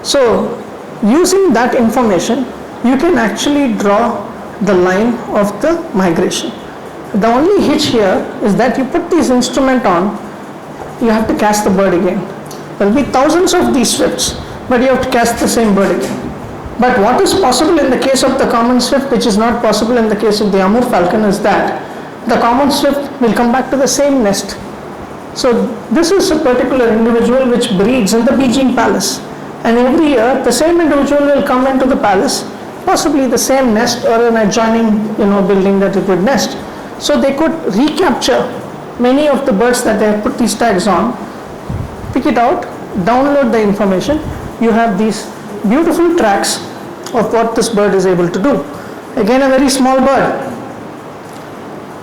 So using that information, you can actually draw the line of the migration. The only hitch here is that you put this instrument on, you have to cast the bird again. There will be thousands of these swifts, but you have to cast the same bird again. But what is possible in the case of the common swift, which is not possible in the case of the Amur falcon, is that the common swift will come back to the same nest. So this is a particular individual which breeds in the Beijing palace, and every year the same individual will come into the palace, possibly the same nest or an adjoining building that it would nest. So they could recapture many of the birds that they have put these tags on, pick it out, download the information. You have these beautiful tracks of what this bird is able to do. Again, a very small bird.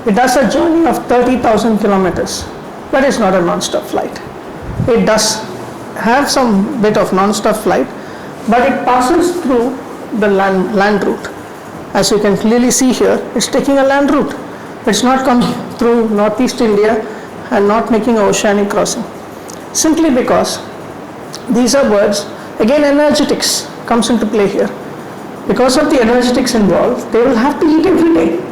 It does a journey of 30,000 kilometers, but it's not a non-stop flight. It does have some bit of non-stop flight, but it passes through the land route. As you can clearly see here, it's taking a land route. It's not coming through northeast India and not making an oceanic crossing. Simply because these are birds, again energetics comes into play here. Because of the energetics involved, they will have to eat every day.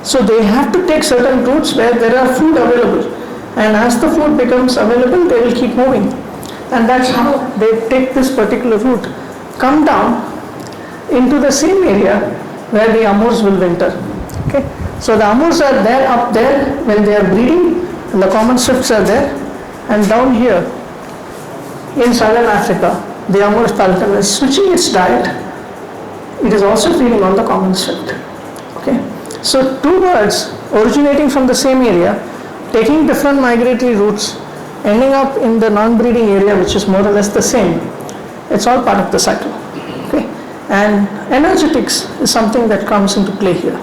So they have to take certain routes where there are food available. And as the food becomes available, they will keep moving. And that's how they take this particular route, come down into the same area where the Amurs will winter. Okay? So the Amurs are there up there when they are breeding, and the common swifts are there. And down here in southern Africa, the Amur falcon is switching its diet. It is also feeding on the common swift. Okay? So two birds originating from the same area, taking different migratory routes, ending up in the non-breeding area, which is more or less the same. It's all part of the cycle. Okay? And energetics is something that comes into play here.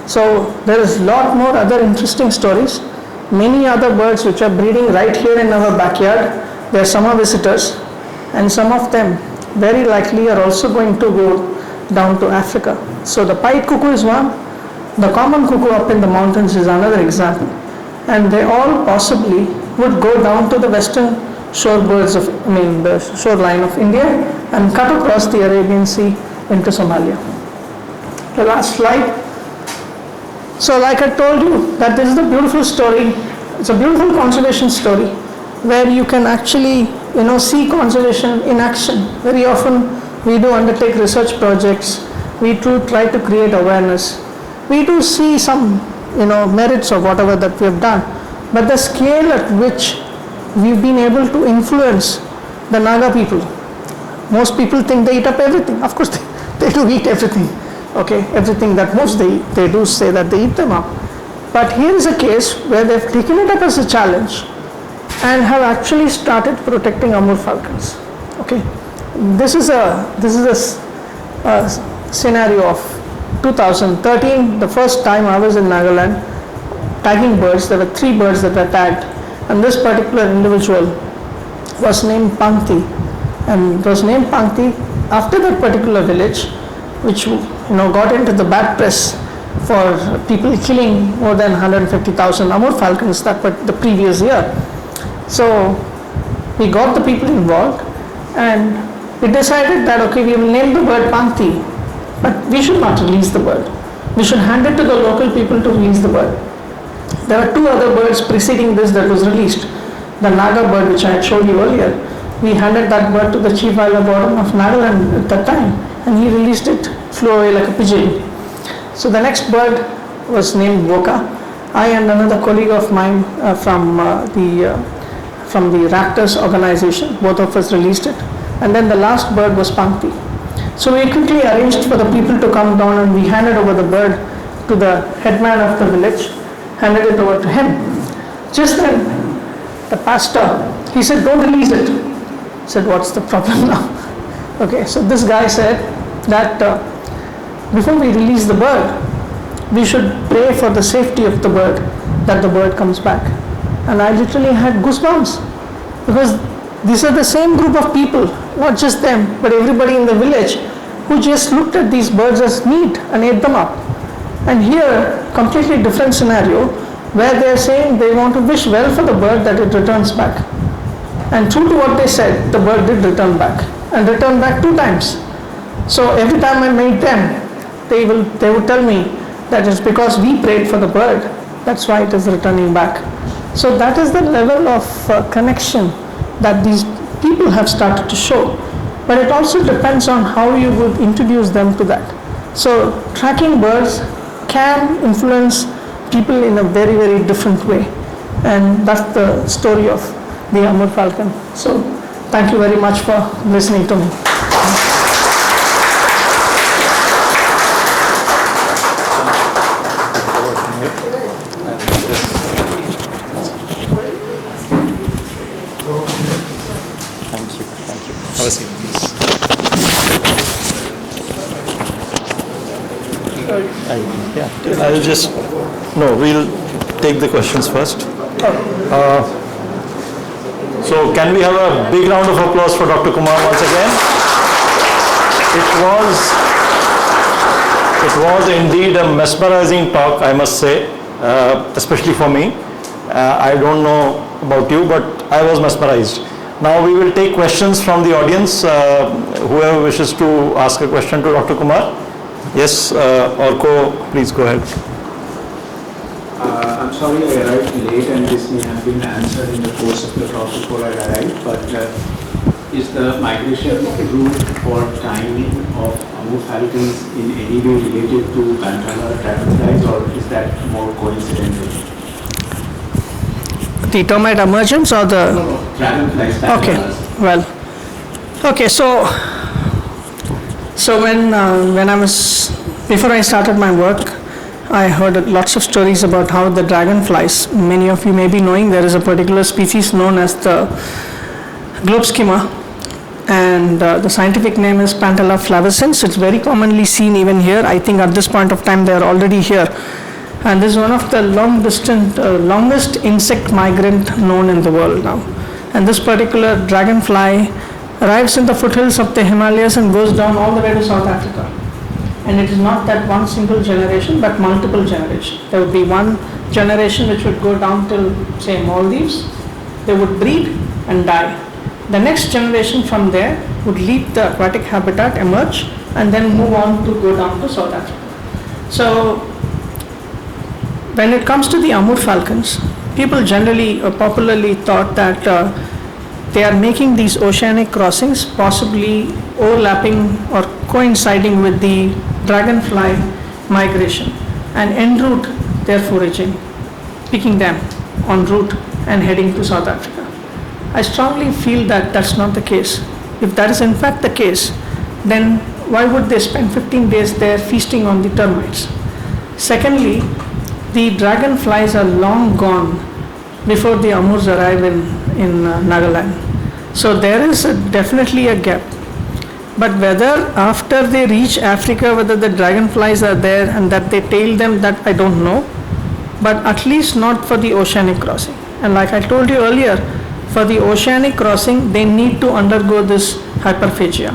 So there is a lot more other interesting stories. Many other birds which are breeding right here in our backyard. They are summer visitors, and some of them very likely are also going to go down to Africa. So the pied cuckoo is one. The common cuckoo up in the mountains is another example. And they all possibly would go down to the western the shoreline of India and cut across the Arabian Sea into Somalia. The last slide. So like I told you, that this is a beautiful story. It's a beautiful conservation story where you can actually see conservation in action. Very often we do undertake research projects. We do try to create awareness. We do see some merits of whatever that we have done, but the scale at which we've been able to influence the Naga people, most people think they eat up everything. Of course they do eat everything. Okay, everything that moves they do say that they eat them up. But here is a case where they've taken it up as a challenge and have actually started protecting Amur falcons. Okay, this is a scenario of 2013, the first time I was in Nagaland tagging birds. There were 3 birds that were tagged, and this particular individual was named Pangti, and it was named Pangti after that particular village, which got into the bad press for people killing more than 150,000 Amur falcons the previous year. So we got the people involved, and we decided that okay, we will name the bird Pangti, but we should not release the bird. We should hand it to the local people to release the bird. There are 2 other birds preceding this that was released. The Naga bird, which I had showed you earlier, we handed that bird to the chief wildlife warden of Nagaland at that time, and he released it, flew away like a pigeon. So the next bird was named Boca. I and another colleague of mine from the Raptors organization, both of us released it. And then the last bird was Pankti. So we quickly arranged for the people to come down, and we handed over the bird to the headman of the village, handed it over to him. Just then, the pastor, he said, don't release it. I said, what's the problem now? Okay, so this guy said that before we release the bird, we should pray for the safety of the bird, that the bird comes back. And I literally had goosebumps, because these are the same group of people, not just them, but everybody in the village, who just looked at these birds as meat and ate them up. And here, completely different scenario, where they're saying they want to wish well for the bird that it returns back. And true to what they said, the bird did return back, and returned back 2 times. So every time I meet them, they would tell me that it's because we prayed for the bird, that's why it is returning back. So that is the level of connection that these people have started to show. But it also depends on how you would introduce them to that. So tracking birds can influence people in a very, very different way. And that's the story of the Amur Falcon. So thank you very much for listening to me. Have a seat, please. I'll just, no, we'll take the questions first. So can we have a big round of applause for Dr. Kumar once again? It was indeed a mesmerizing talk, I must say, especially for me. I don't know about you, but I was mesmerized. Now we will take questions from the audience. Whoever wishes to ask a question to Dr. Kumar. Yes, Orko, please go ahead. I'm sorry I arrived late, and this may have been answered in the course of the talk before I arrived, but is the migration route for timing of Amur falcons in any way related to Pantala dragonflies, or is that more coincidental? The termite emergence or the... No, dragonflies. Okay, well, okay, so when I was, before I started my work, I heard lots of stories about how the dragonflies, many of you may be knowing, there is a particular species known as the globe skimmer, and the scientific name is Pantala flavescens. It's very commonly seen even here. I think at this point of time they are already here. And this is one of the longest insect migrant known in the world now. And this particular dragonfly arrives in the foothills of the Himalayas and goes down all the way to South Africa. And it is not that one single generation, but multiple generations. There would be one generation which would go down till, say, Maldives. They would breed and die. The next generation from there would leave the aquatic habitat, emerge, and then move on to go down to South Africa. So when it comes to the Amur falcons, people generally popularly thought that they are making these oceanic crossings, possibly overlapping or coinciding with the dragonfly migration, and en route their foraging, picking them en route and heading to South Africa. I strongly feel that that's not the case. If that is in fact the case, then why would they spend 15 days there feasting on the termites? Secondly, the dragonflies are long gone before the Amurs arrive in Nagaland. So there is definitely a gap. But whether after they reach Africa, whether the dragonflies are there and that they tail them, that I don't know. But at least not for the oceanic crossing. And like I told you earlier, for the oceanic crossing, they need to undergo this hyperphagia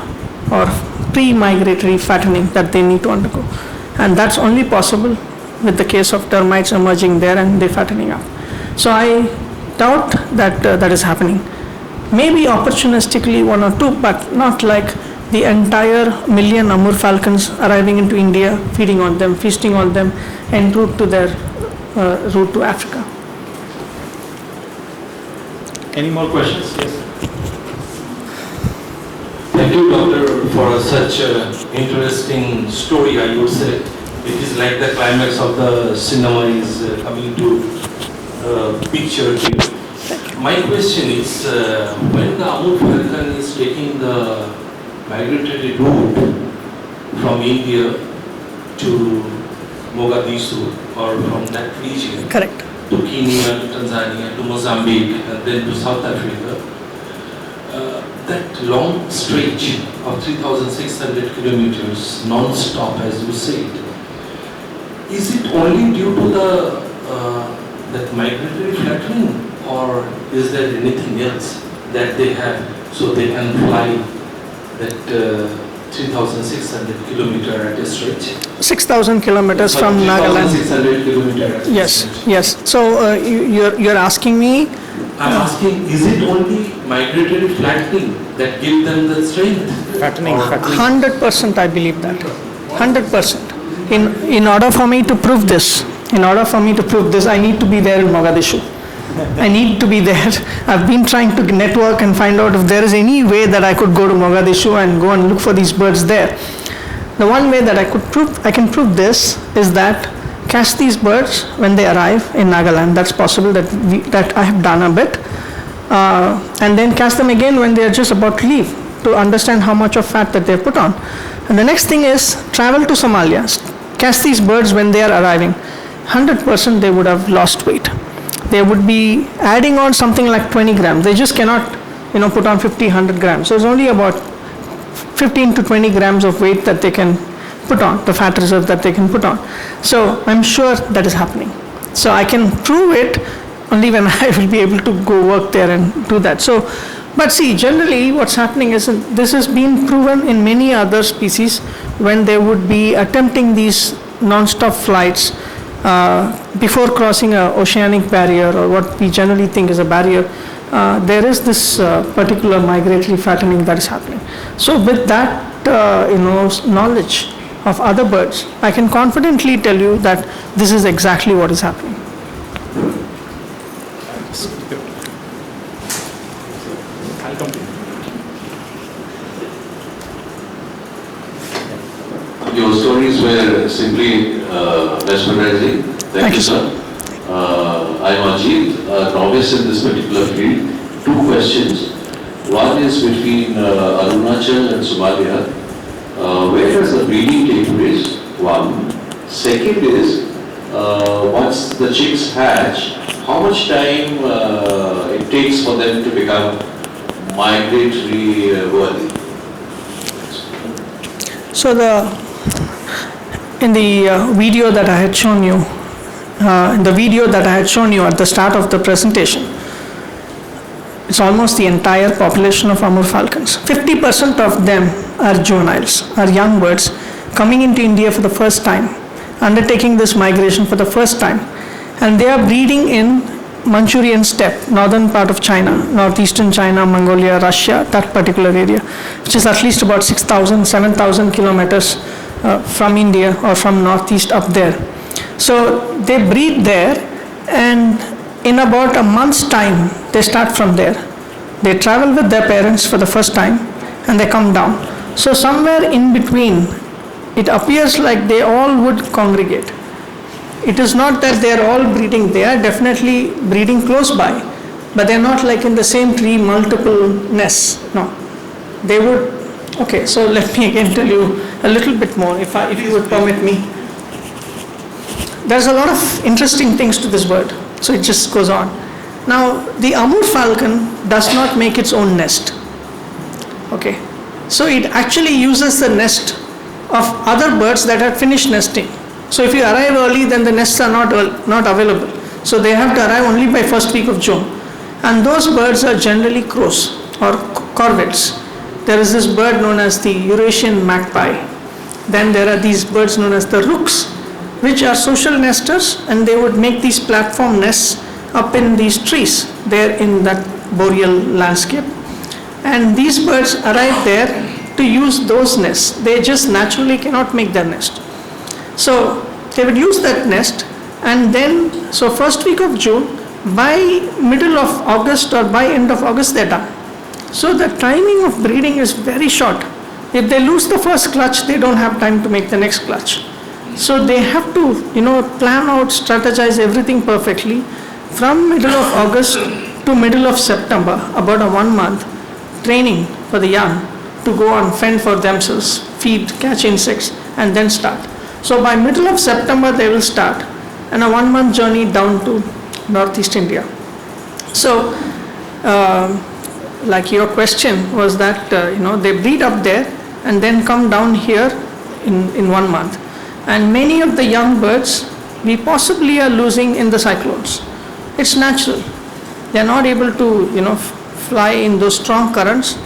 or pre-migratory fattening that they need to undergo. And that's only possible with the case of termites emerging there and they fattening up. So I doubt that that is happening. Maybe opportunistically 1 or 2, but not like the entire million Amur falcons arriving into India, feeding on them, feasting on them, en route to their route to Africa. Any more questions? Yes. Thank you, Doctor, for such an interesting story, I would say. It is like the climax of the cinema is coming to picture here. My question is, when the Amur Falcon is taking the migratory route from India to Mogadishu or from that region Correct. to Kenya, to Tanzania, to Mozambique, and then to South Africa, that long stretch of 3,600 kilometers non-stop, as you said, is it only due to the that migratory flattening, or is there anything else that they have so they can fly that 3,600 kilometer at a stretch? 6,000 kilometers from Nagaland. 3,600 kilometer at a Yes, stretch. yes. So you're asking me, I'm asking, is it only migratory flattening that gives them the strength? Fattening, Or- fattening. 100% I believe that. 100%. In order for me to prove this, I need to be there in Mogadishu. I need to be there. I've been trying to network and find out if there is any way that I could go to Mogadishu and go and look for these birds there. The one way that I can prove this is that catch these birds when they arrive in Nagaland. That's possible, that I have done a bit. And then catch them again when they are just about to leave, to understand how much of fat that they've put on. And the next thing is travel to Somalia, catch these birds when they are arriving. 100% they would have lost weight. They would be adding on something like 20 grams. They just cannot, put on 50, 100 grams. So it's only about 15 to 20 grams of weight that they can put on, the fat reserve that they can put on. So I'm sure that is happening. So I can prove it only when I will be able to go work there and do that. So, but see, generally what's happening is this has been proven in many other species when they would be attempting these non-stop flights before crossing an oceanic barrier, or what we generally think is a barrier. There is this particular migratory fattening that is happening. So with that knowledge of other birds, I can confidently tell you that this is exactly what is happening. Your stories were simply mesmerizing. Thank you, sir. I'm Ajit, a novice in this particular field. Two questions. One is between Arunachal and Somalia. Where does the breeding take place? One. Second is, once the chicks hatch, how much time it takes for them to become migratory worthy? So in the video that I had shown you, at the start of the presentation, it's almost the entire population of Amur falcons. 50% of them are juveniles, are young birds coming into India for the first time, undertaking this migration for the first time, and they are breeding in Manchurian Steppe, northern part of China, northeastern China, Mongolia, Russia, that particular area, which is at least about 6,000, 7,000 kilometers from India or from northeast up there. So they breed there, and in about a month's time, they start from there. They travel with their parents for the first time, and they come down. So somewhere in between, it appears like they all would congregate. It is not that they are all breeding, they are definitely breeding close by, but they are not like in the same tree, multiple nests. No. They would, okay, so let me again tell you a little bit more, if you would permit me. There's a lot of interesting things to this bird, so it just goes on. Now, the Amur falcon does not make its own nest. Okay, so it actually uses the nest of other birds that have finished nesting. So if you arrive early, then the nests are not available. So they have to arrive only by first week of June. And those birds are generally crows or corvids. There is this bird known as the Eurasian magpie. Then there are these birds known as the rooks, which are social nesters, and they would make these platform nests up in these trees there in that boreal landscape. And these birds arrive there to use those nests. They just naturally cannot make their nest. So they would use that nest, and then, so first week of June, by middle of August or by end of August, they're done. So the timing of breeding is very short. If they lose the first clutch, they don't have time to make the next clutch. So they have to, plan out, strategize everything perfectly from middle of August to middle of September, about a 1 month training for the young to go and fend for themselves, feed, catch insects, and then start. So by middle of September they will start, and a 1 month journey down to Northeast India. So, like your question was that, they breed up there and then come down here in 1 month. And many of the young birds we possibly are losing in the cyclones. It's natural. They are not able to, fly in those strong currents,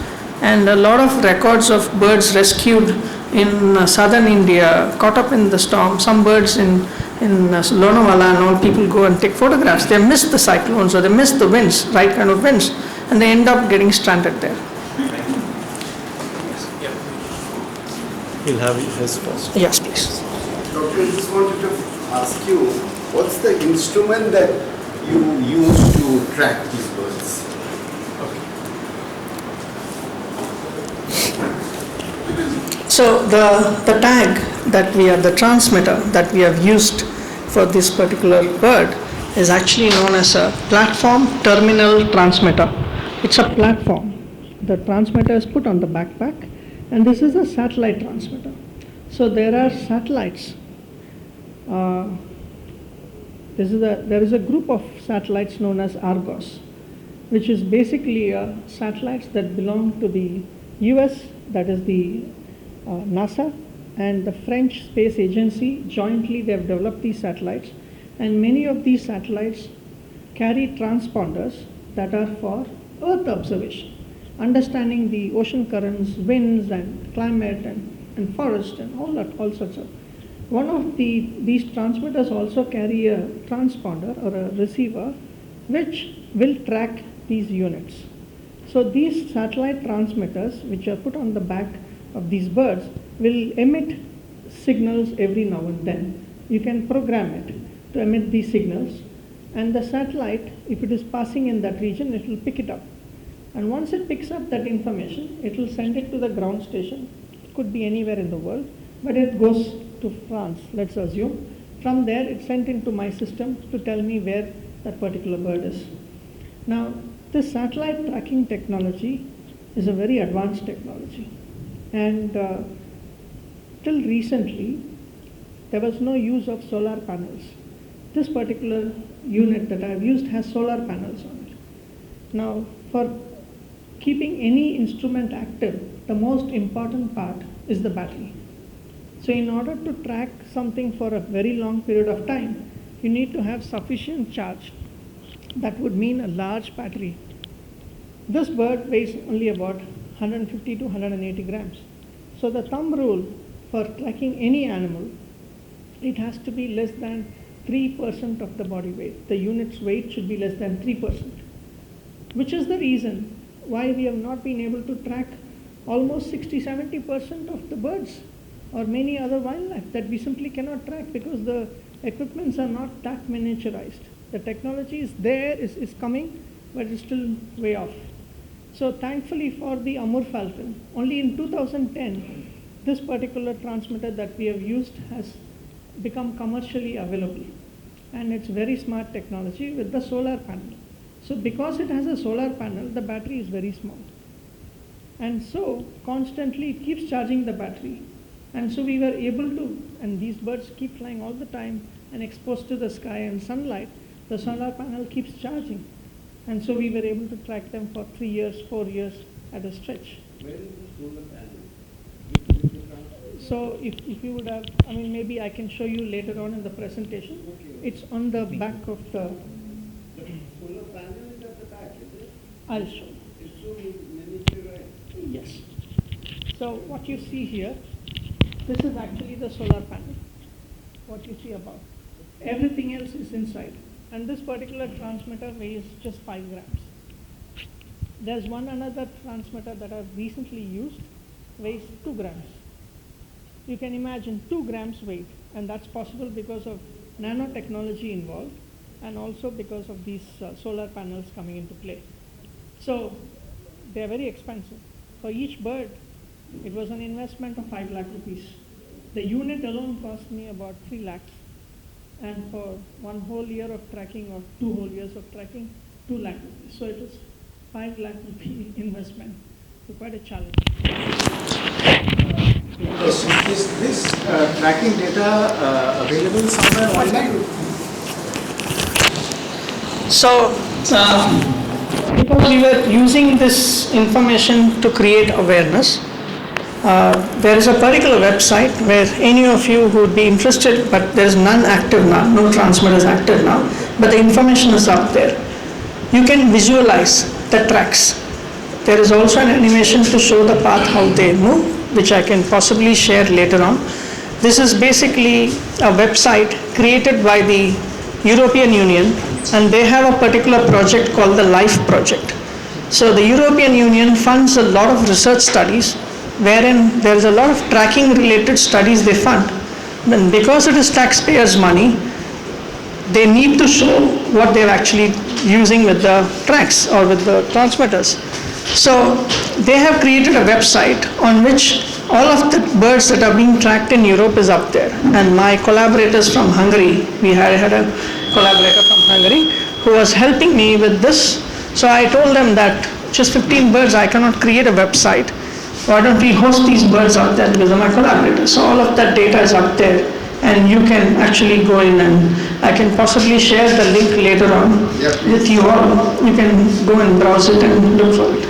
and a lot of records of birds rescued in southern India, caught up in the storm. Some birds in Lonavala and all, people go and take photographs. They miss the cyclones or they miss the winds, right kind of winds, and they end up getting stranded there. We'll have his first. Yes, please. Doctor, I just wanted to ask you, what's the instrument that you use to track these birds? So the tag that the transmitter that we have used for this particular bird is actually known as a platform terminal transmitter. It's a platform. The transmitter is put on the backpack, and this is a satellite transmitter. So there are satellites. There is a group of satellites known as Argos, which is basically satellites that belong to the US, that is the NASA, and the French Space Agency. Jointly they have developed these satellites, and many of these satellites carry transponders that are for Earth observation, understanding the ocean currents, winds and climate and forest and all sorts of. One of these transmitters also carry a transponder or a receiver which will track these units. So these satellite transmitters, which are put on the back of these birds, will emit signals every now and then. You can program it to emit these signals, and the satellite, if it is passing in that region, it will pick it up. And once it picks up that information, it will send it to the ground station. It could be anywhere in the world, but it goes to France, let's assume. From there, it's sent into my system to tell me where that particular bird is. Now, this satellite tracking technology is a very advanced technology. And till recently, there was no use of solar panels. This particular unit that I've used has solar panels on it. Now, for keeping any instrument active, the most important part is the battery. So in order to track something for a very long period of time, you need to have sufficient charge. That would mean a large battery. This bird weighs only about 150 to 180 grams. So the thumb rule for tracking any animal, it has to be less than 3% of the body weight. The unit's weight should be less than 3%, which is the reason why we have not been able to track almost 60-70% of the birds or many other wildlife that we simply cannot track because the equipments are not that miniaturized. The technology is there, is coming, but it's still way off. So thankfully for the Amur Falcon, only in 2010, this particular transmitter that we have used has become commercially available. And it's very smart technology with the solar panel. So because it has a solar panel, the battery is very small. And so constantly it keeps charging the battery. And so we were able to, and these birds keep flying all the time and exposed to the sky and sunlight, the solar panel keeps charging. And so we were able to track them for 3 years, 4 years at a stretch. Where is the solar panel? So if you would have, maybe I can show you later on in the presentation. Okay. It's on the back of the, The solar panel is at the back, is it? I'll show you. It's so miniaturized. Yes. So what you see here, this is actually the solar panel, what you see above. Everything else is inside. And this particular transmitter weighs just 5 grams. There's another transmitter that I've recently used, weighs 2 grams. You can imagine 2 grams weight, and that's possible because of nanotechnology involved and also because of these solar panels coming into play. So they're very expensive. For each bird, it was an investment of 5 lakh rupees. The unit alone cost me about 3 lakhs. And for 1 whole year of tracking or 2 whole years of tracking, 2 lakh rupees. So it was 5 lakh rupee investment. So quite a challenge. Yes, is this tracking data available somewhere online? So, because we were using this information to create awareness, there is a particular website where any of you who would be interested, but there is none active now, no transmitters active now, but the information is out there. You can visualize the tracks. There is also an animation to show the path how they move, which I can possibly share later on. This is basically a website created by the European Union, and they have a particular project called the LIFE project. So the European Union funds a lot of research studies wherein there is a lot of tracking related studies they fund. Then because it is taxpayers' money, they need to show what they're actually using with the tracks or with the transmitters. So they have created a website on which all of the birds that are being tracked in Europe is up there. And my collaborators from Hungary, we had a collaborator from Hungary who was helping me with this. So I told them that just 15 birds, I cannot create a website. Why don't we host these birds out there because of my collaborators? So all of that data is up there, and you can actually go in, and I can possibly share the link later on with you all. You can go and browse it and look for it.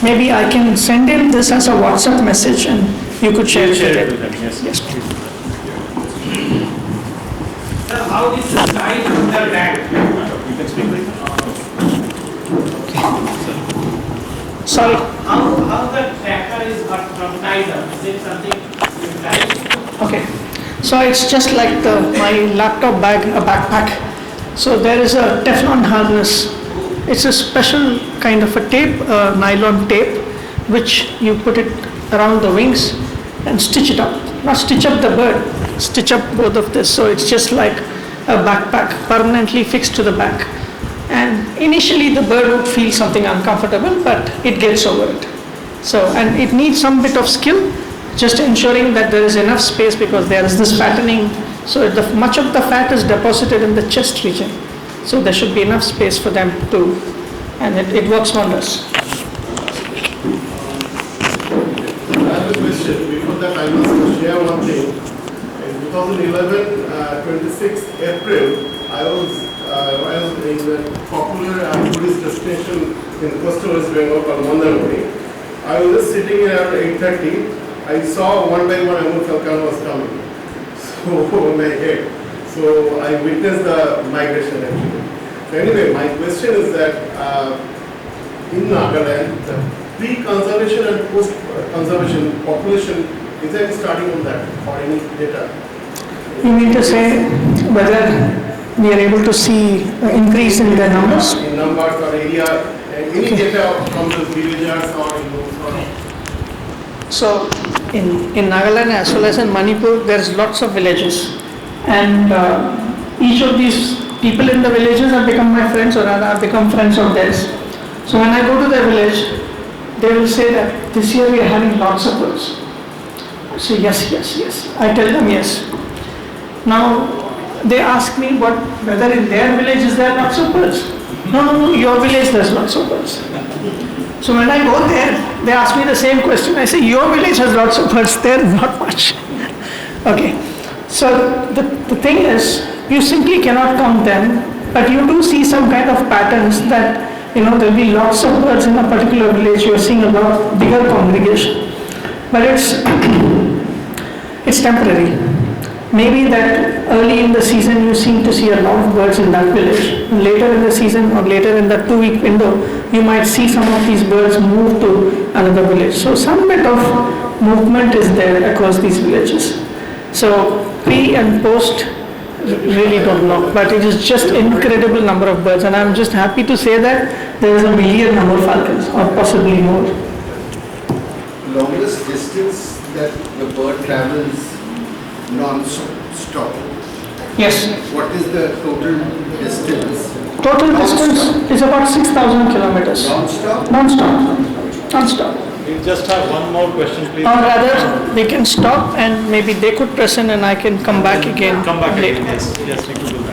Maybe I can send in this as a WhatsApp message and you could share it with them. Yes, please. Sir, how is the size of the track? You can speak right now. Sorry. How the tracker is tied up? Is it something you tie? Okay. So it's just like my laptop bag, a backpack. So there is a Teflon harness. It's a special kind of a tape, nylon tape, which you put it around the wings and stitch it up. Not stitch up the bird, stitch up both of this. So it's just like a backpack permanently fixed to the back. And initially the bird would feel something uncomfortable, but it gets over it. So, and it needs some bit of skill, just ensuring that there is enough space because there is this fattening. So much of the fat is deposited in the chest region. So there should be enough space for them to, and it works wonders. I have a question. Before that, I must share one thing. In 2011, 26th April, I was in a popular tourist destination in coastal West Bengal called Monal. I was just sitting here at 8:30. I saw one by one Amur Falcon was coming. So my head. So I witnessed the migration actually. So anyway, my question is that in Nagaland, the pre-conservation and post-conservation population, is there any starting on that or any data? You mean to say whether we are able to see an increase in the numbers? In numbers or area, any data from the villagers or So in Nagaland as well as in Manipur, there's lots of villages. And each of these people in the villages have become my friends, or I've become friends of theirs. So when I go to their village, they will say that this year we are having lots of birds. I say yes, yes, yes. I tell them yes. Now they ask me whether in their village is there lots of birds. No, your village there's lots of birds. So when I go there, they ask me the same question. I say your village has lots of birds, there not much. Okay. So the thing is, you simply cannot count them, but you do see some kind of patterns that, there'll be lots of birds in a particular village. You're seeing a lot bigger congregation, but it's temporary. Maybe that early in the season you seem to see a lot of birds in that village. Later in the season or later in the 2-week window, you might see some of these birds move to another village. So some bit of movement is there across these villages. So pre and post, really don't know, but it is just incredible number of birds, and I'm just happy to say that there is a million Amur falcons, or possibly more. Longest distance that the bird travels non-stop. Yes. What is the total distance? Total distance is about 6,000 kilometers. Non-stop? Non-stop. Non-stop. We just have one more question, please. Or rather, we can stop and maybe they could present and I can come back again Come back later. again, yes, yes, we can do that.